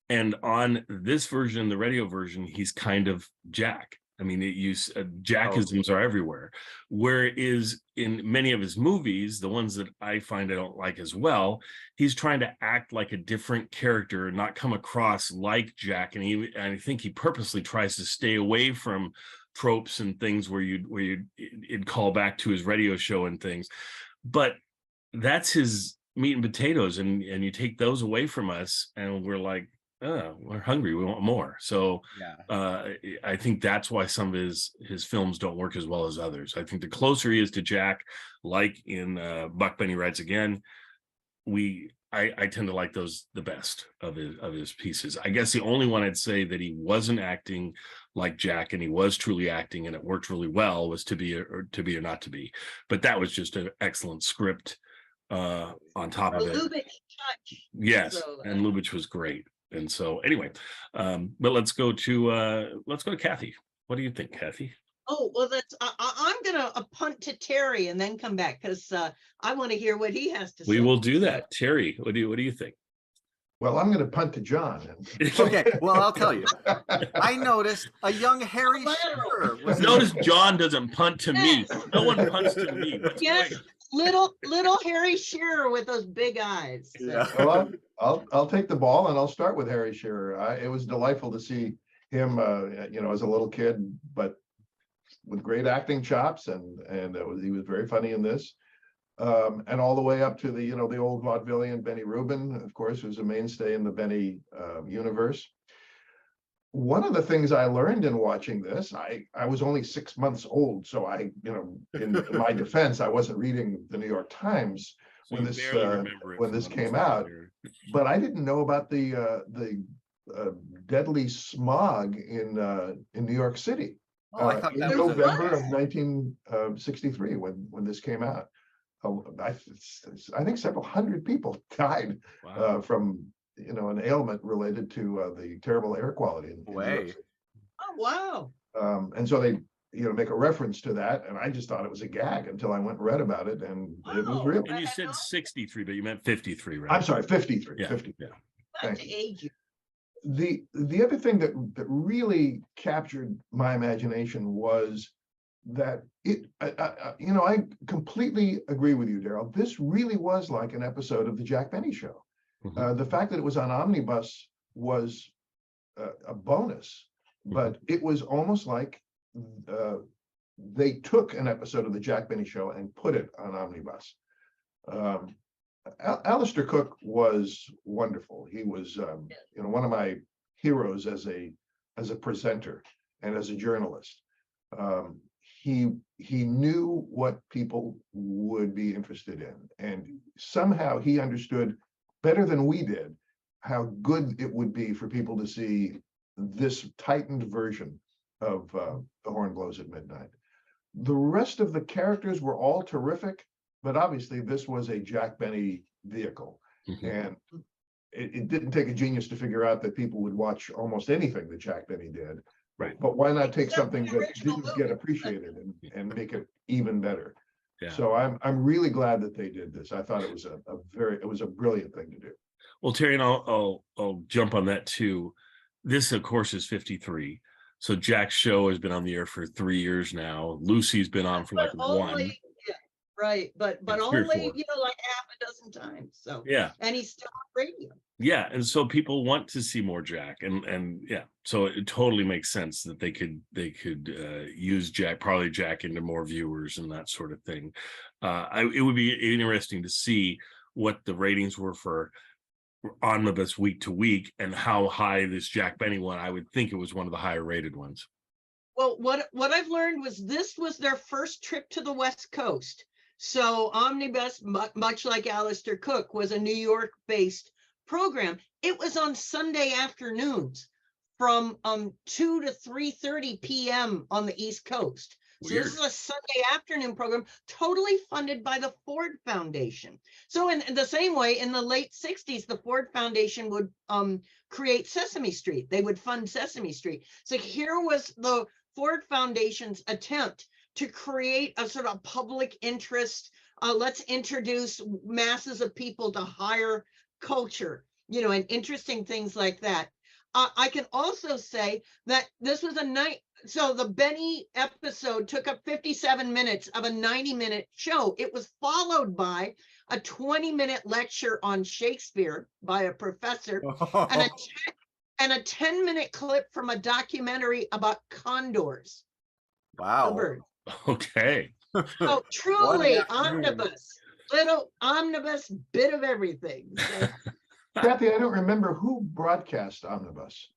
and on this version, the radio version, he's kind of Jack. I mean, Jackisms are everywhere. Whereas in many of his movies, the ones that I find I don't like as well, he's trying to act like a different character and not come across like Jack. And I think he purposely tries to stay away from tropes and things where you'd call back to his radio show and things. But that's his meat and potatoes, and you take those away from us, and we're like, oh, we're hungry, we want more. So I think that's why some of his films don't work as well as others. I think the closer he is to Jack, like in Buck Benny Rides Again, I tend to like those the best of his pieces. I guess the only one I'd say that he wasn't acting like Jack and he was truly acting and it worked really well was To Be or Not to Be. But that was just an excellent script on top of it. Lubitsch touch. Yes, and Lubitsch was great. And so anyway, but let's go to Kathy. What do you think, Kathy? Oh, well, I'm gonna punt to Terry and then come back because I want to hear what he has to say. We will do that. Terry, what do you think? Well, I'm going to punt to John. Okay, well, I'll tell you. I noticed a young Harry Shearer. Notice John doesn't punt to me. No one punts to me. Yes, little Harry Shearer with those big eyes. So. Yeah. Well, I'll take the ball and I'll start with Harry Shearer. It was delightful to see him, as a little kid, but with great acting chops, and he was very funny in this. And all the way up to the old vaudevillian Benny Rubin, of course, who's a mainstay in the Benny universe. One of the things I learned in watching this, I was only 6 months old, so in my defense, I wasn't reading the New York Times when this came out, but I didn't know about the deadly smog in New York City in November of 1963 when this came out. I think several hundred people died from an ailment related to the terrible air quality in New York City. Oh wow! And so they make a reference to that, and I just thought it was a gag until I went and read about it, and it was real. And you said 63, but you meant 53, right? I'm sorry, 53. Yeah. 50. Yeah. Not to age you. The other thing that really captured my imagination was that I completely agree with you, Daryl. This really was like an episode of the Jack Benny Show. Mm-hmm. The fact that it was on Omnibus was a bonus, but it was almost like they took an episode of the Jack Benny Show and put it on Omnibus. Alistair Cooke was wonderful. He was one of my heroes as a presenter and as a journalist. He knew what people would be interested in, and somehow he understood better than we did how good it would be for people to see this tightened version of The Horn Blows at Midnight. The rest of the characters were all terrific, but obviously this was a Jack Benny vehicle. Mm-hmm. And it didn't take a genius to figure out that people would watch almost anything that Jack Benny did. Right. But why not take something that didn't get appreciated and make it even better? Yeah. So I'm really glad that they did this. I thought it was a brilliant thing to do. Well, Terry, and I'll jump on that too. This, of course, is 53. So Jack's show has been on the air for 3 years now. Lucy's been on for like one. Yeah, right, but only like half a dozen times. So yeah, and he's still on radio. Yeah, and so people want to see more Jack, and yeah, so it totally makes sense that they could use probably Jack into more viewers and that sort of thing. It would be interesting to see what the ratings were for Omnibus week to week and how high this Jack Benny one. I would think it was one of the higher rated ones. Well, what I've learned was this was their first trip to the West Coast. So Omnibus, much like Alistair Cooke, was a New York-based program. It was on Sunday afternoons from 2 to 3:30 p.m. on the East Coast. So this is a Sunday afternoon program, totally funded by the Ford Foundation. So in the same way, in the late 60s, the Ford Foundation would create Sesame Street. They would fund Sesame Street. So here was the Ford Foundation's attempt to create a sort of public interest. Let's introduce masses of people to higher culture, and interesting things like that. I can also say that this was so the Benny episode took up 57 minutes of a 90-minute show. It was followed by a 20-minute lecture on Shakespeare by a professor and a 10-minute clip from a documentary about condors. Wow. The bird. Okay. So truly omnibus, little omnibus, bit of everything. So. Kathy, I don't remember who broadcast Omnibus.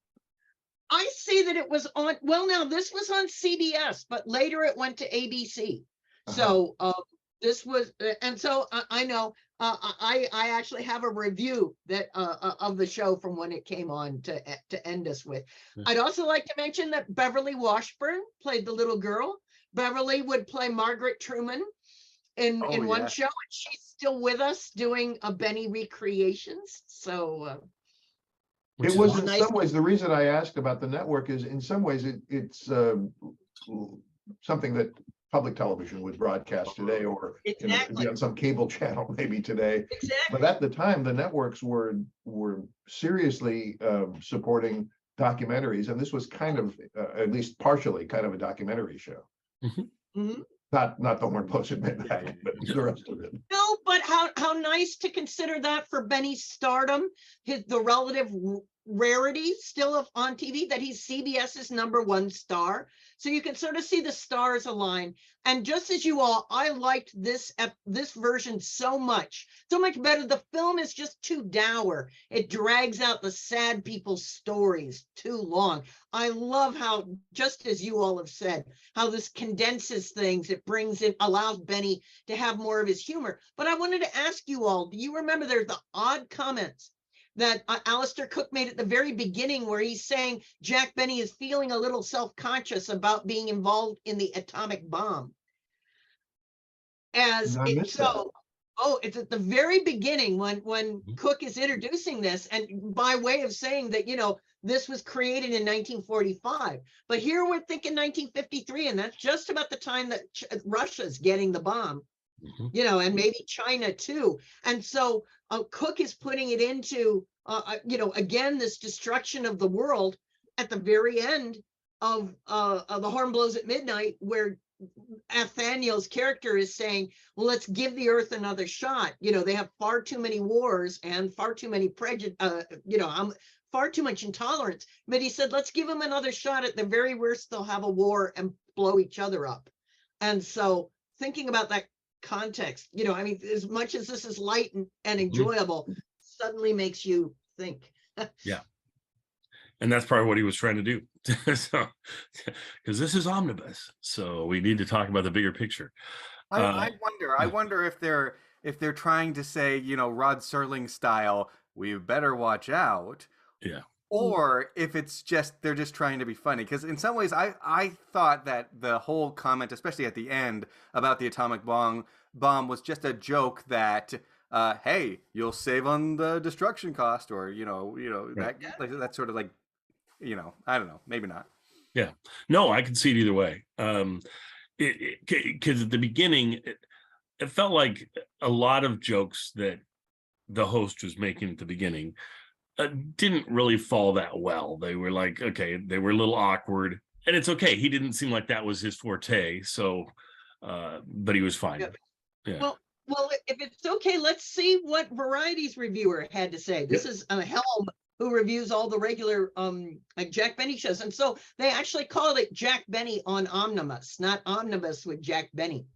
I see that it was on, well, now this was on CBS, but later it went to ABC. So this was, and so I know, I actually have a review that of the show from when it came on to end us with. I'd also like to mention that Beverly Washburn played the little girl. Beverly would play Margaret Truman in one show, and she's still with us doing Benny recreations. So it was in some ways, the reason I asked about the network is in some ways it's something that public television would broadcast today, or be on some cable channel maybe today. But at the time, the networks were seriously supporting documentaries, and this was kind of at least partially kind of a documentary show. Not the Horn Blows at Midnight, but the rest of it. No, but how nice to consider that for Benny's stardom, the relative rarity still on TV, that he's CBS's #1 star. So you can sort of see the stars align. And just as you all, I liked this version so much better. The film is just too dour. It drags out the sad people's stories too long. I love how, just as you all have said, how this condenses things. It allows Benny to have more of his humor. But I wanted to ask you all, do you remember there's the odd comments that Alistair Cooke made at the very beginning, where he's saying Jack Benny is feeling a little self-conscious about being involved in the atomic bomb. It's at the very beginning when Cooke is introducing this, and by way of saying that, this was created in 1945. But here we're thinking 1953, and that's just about the time that Russia's getting the bomb. And maybe China too. And so Cooke is putting it into, again, this destruction of the world at the very end of The Horn Blows at Midnight, where Nathaniel's character is saying, well, let's give the earth another shot. They have far too many wars and far too many far too much intolerance. But he said, let's give them another shot. At the very worst, they'll have a war and blow each other up. And so thinking about that context, as much as this is light and enjoyable, suddenly makes you think. Yeah. And that's probably what he was trying to do. So, because this is Omnibus, so we need to talk about the bigger picture. I wonder if they're trying to say, Rod Serling style, we better watch out. Yeah. Or if it's just they're just trying to be funny. Because in some ways, I thought that the whole comment, especially at the end about the atomic bomb was just a joke that, hey, you'll save on the destruction cost, or right. That sort of like, I don't know, maybe not. Yeah, no, I can see it either way. Because at the beginning, it felt like a lot of jokes that the host was making at the beginning didn't really fall that well. They were like, okay, they were a little awkward, and it's okay. He didn't seem like that was his forte, so, but he was fine. Yeah. Well, if it's okay, let's see what Variety's reviewer had to say. This is Helm, who reviews all the regular Jack Benny shows, and so they actually called it Jack Benny on Omnibus, not Omnibus with Jack Benny.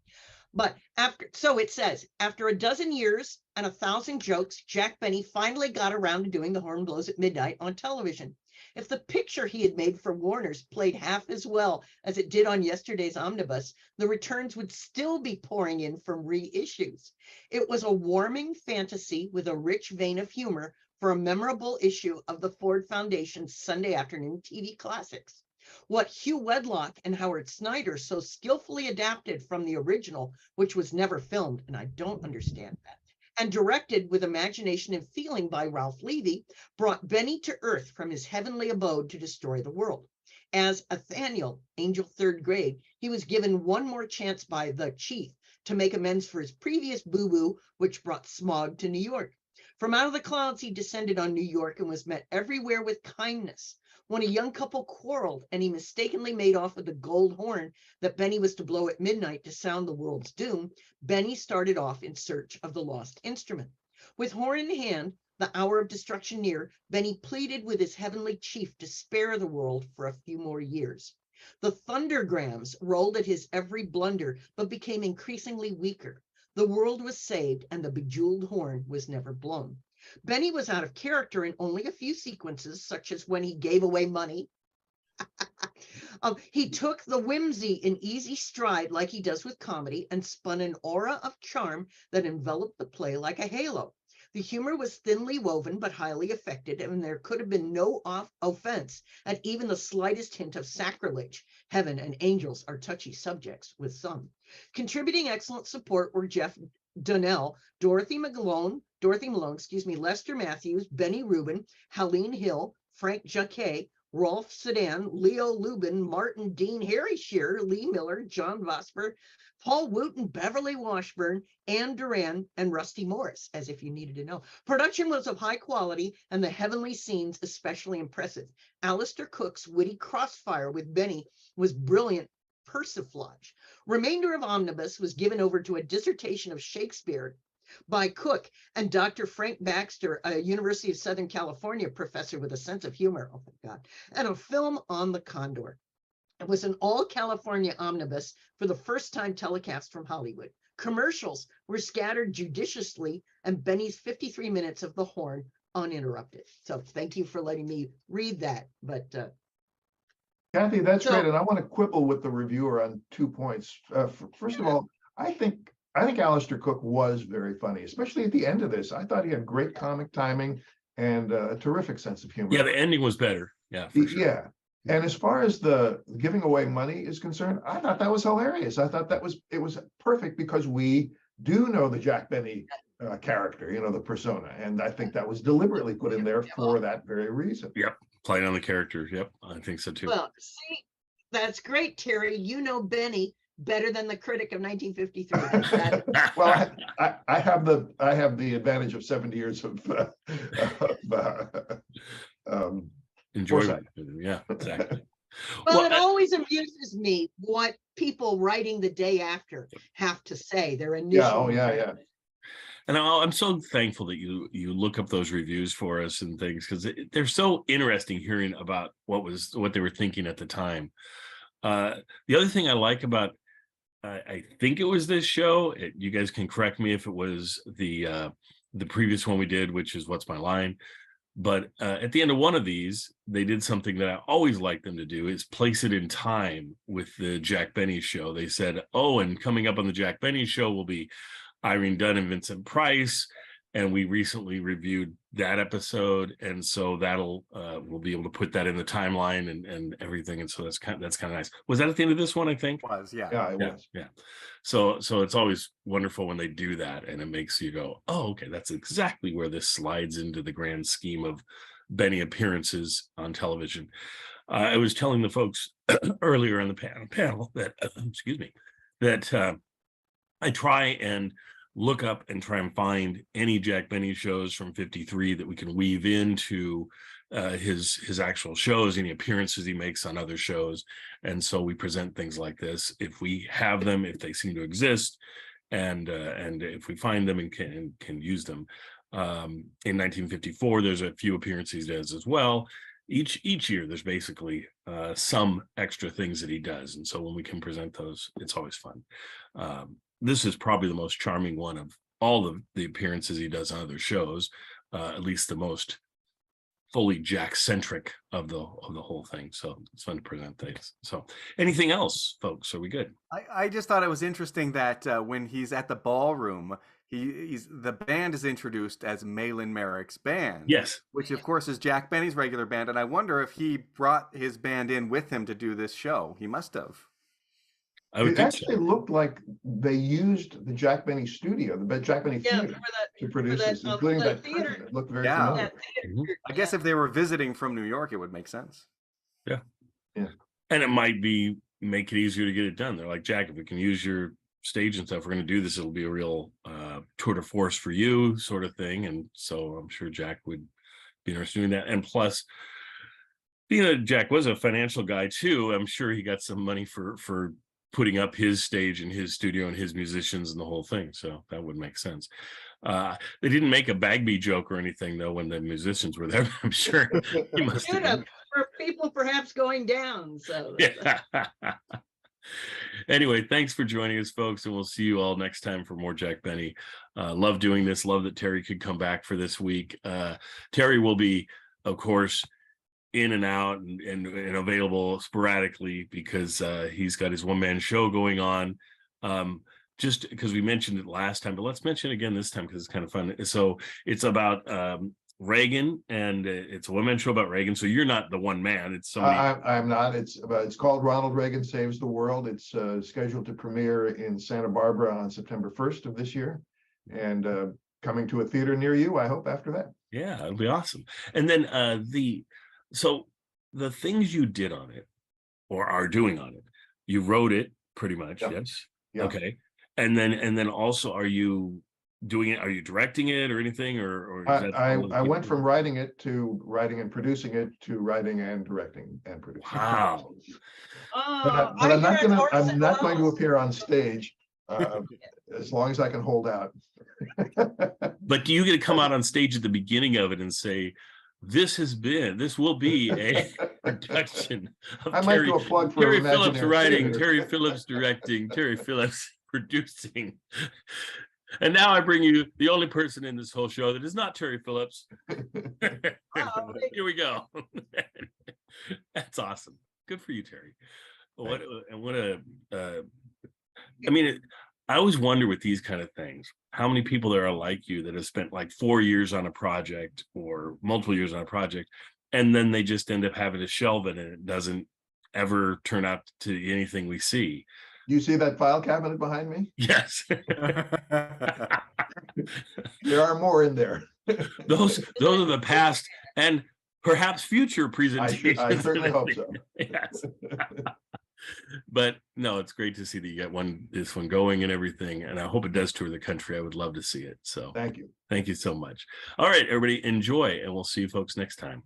But it says, after a dozen years and 1,000 jokes, Jack Benny finally got around to doing The Horn Blows at Midnight on television. If the picture he had made for Warner's played half as well as it did on yesterday's Omnibus, the returns would still be pouring in from reissues. It was a warming fantasy with a rich vein of humor for a memorable issue of the Ford Foundation's Sunday afternoon TV classics. What Hugh Wedlock and Howard Snyder so skillfully adapted from the original, which was never filmed, and I don't understand that, and directed with imagination and feeling by Ralph Levy, brought Benny to Earth from his heavenly abode to destroy the world. As Nathaniel, Angel Third Grade, he was given one more chance by the Chief to make amends for his previous boo-boo, which brought smog to New York. From out of the clouds, he descended on New York and was met everywhere with kindness. When a young couple quarreled and he mistakenly made off with the gold horn that Benny was to blow at midnight to sound the world's doom, Benny started off in search of the lost instrument. With horn in hand, the hour of destruction near, Benny pleaded with his heavenly chief to spare the world for a few more years. The thundergrams rolled at his every blunder, but became increasingly weaker. The world was saved, and the bejeweled horn was never blown. Benny was out of character in only a few sequences, such as when he gave away money. He took the whimsy in easy stride like he does with comedy and spun an aura of charm that enveloped the play like a halo. The humor was thinly woven but highly affected, and there could have been no offense at even the slightest hint of sacrilege. Heaven and angels are touchy subjects with some. Contributing excellent support were Jeff Donnell, Dorothy Malone, Lester Matthews, Benny Rubin, Helene Hill, Frank Jacquet, Rolf Sedan, Leo Lubin, Martin Dean, Harry Shearer, Lee Miller, John Vosper, Paul Wooten, Beverly Washburn, Ann Duran, and Rusty Morris, as if you needed to know. Production was of high quality, and the heavenly scenes especially impressive. Alistair Cooke's witty crossfire with Benny was brilliant persiflage. Remainder of Omnibus was given over to a dissertation of Shakespeare by Cooke and Dr. Frank Baxter, a University of Southern California professor with a sense of humor, oh my God, and a film on the Condor. It was an all-California omnibus for the first time telecast from Hollywood. Commercials were scattered judiciously, and Benny's 53 minutes of the horn uninterrupted. So thank you for letting me read that. But Kathy, that's great, and I want to quibble with the reviewer on 2 points. First of all, I think Alistair Cooke was very funny, especially at the end of this. I thought he had great comic timing and a terrific sense of humor. Yeah, the ending was better. Yeah, for sure. Yeah. And as far as the giving away money is concerned, I thought that was hilarious. I thought it was perfect because we do know the Jack Benny character, the persona. And I think that was deliberately put in there for that very reason. Yep. Playing on the character. Yep. I think so too. Well, see, that's great, Terry. You know Benny better than the critic of 1953. Well, I have the advantage of 70 years of enjoyment. Yeah, exactly. Well, it always amuses me what people writing the day after have to say. Their initial. Yeah. And I'm so thankful that you look up those reviews for us and things, because they're so interesting hearing about what they were thinking at the time. The other thing I like about, I think it was this show. You guys can correct me if it was the previous one we did, which is What's My Line. But at the end of one of these, they did something that I always like them to do, is place it in time with the Jack Benny show. They said, oh, and coming up on the Jack Benny show will be Irene Dunn and Vincent Price. And we recently reviewed that episode. And so we'll be able to put that in the timeline and everything. And so that's kind of nice. Was that at the end of this one, I think? It was, yeah. Yeah, it was. Yeah. So it's always wonderful when they do that, and it makes you go, oh, okay, that's exactly where this slides into the grand scheme of Benny appearances on television. I was telling the folks earlier on the panel that, that I try and look up and try and find any Jack Benny shows from 53 that we can weave into his actual shows, any appearances he makes on other shows. And so we present things like this if we have them, if they seem to exist, and if we find them and can use them. In 1954, there's a few appearances he does as well. Each year, there's basically some extra things that he does, and so when we can present those, it's always fun. This is probably the most charming one of all of the appearances he does on other shows, at least the most fully Jack-centric of the whole thing. So it's fun to present things. So anything else, folks? Are we good? I just thought it was interesting that when he's at the ballroom, the band is introduced as Malin Merrick's band. Yes. Which of course is Jack Benny's regular band, and I wonder if he brought his band in with him to do this show. He must have. It actually looked like they used the Jack Benny studio, the Jack Benny theater, to produce this, including that curtain. It looked very familiar. I guess if they were visiting from New York, it would make sense. Yeah. Yeah. And it might make it easier to get it done. They're like, Jack, if we can use your stage and stuff, we're going to do this. It'll be a real tour de force for you, sort of thing. And so I'm sure Jack would be interested in that. And plus, being that Jack was a financial guy too, I'm sure he got some money for putting up his stage and his studio and his musicians and the whole thing. So that would make sense. They didn't make a Bagby joke or anything though when the musicians were there. I'm sure he must have. For people perhaps going down. So yeah. Anyway, thanks for joining us, folks, and we'll see you all next time for more Jack Benny. Love doing this. Love that Terry could come back for this week. Terry will be, of course, in and out and available sporadically because he's got his one-man show going on. Just because we mentioned it last time, but let's mention it again this time because it's kind of fun. So it's about Reagan, and it's a one-man show about Reagan. So you're not the one man; it's somebody. I'm not. It's called Ronald Reagan Saves the World. It's scheduled to premiere in Santa Barbara on September 1st of this year, and coming to a theater near you, I hope, after that. Yeah, it'll be awesome. And then so the things you did on it or are doing on it, you wrote it pretty much, yes? Yeah. Okay. And then also, are you doing it? Are you directing it or anything? Or is that I went from writing it to writing and producing it to writing and directing and producing. Wow. But I'm not going to appear on stage as long as I can hold out. But do you get to come out on stage at the beginning of it and say, this will be a production of I might do a plug for Terry Phillips Imaginary writing, Theater. Terry Phillips directing, Terry Phillips producing. And now I bring you the only person in this whole show that is not Terry Phillips. Here we go. That's awesome. Good for you, Terry. I always wonder with these kind of things, how many people there are like you that have spent like 4 years on a project or multiple years on a project, and then they just end up having to shelve it and it doesn't ever turn out to anything we see. You see that file cabinet behind me? Yes. There are more in there. Those are the past and perhaps future presentations. I certainly hope so. Yes. But no, it's great to see that you got this one going and everything, and I hope it does tour the country. I would love to see it. So thank you so much. All right, everybody, enjoy, and we'll see you folks next time.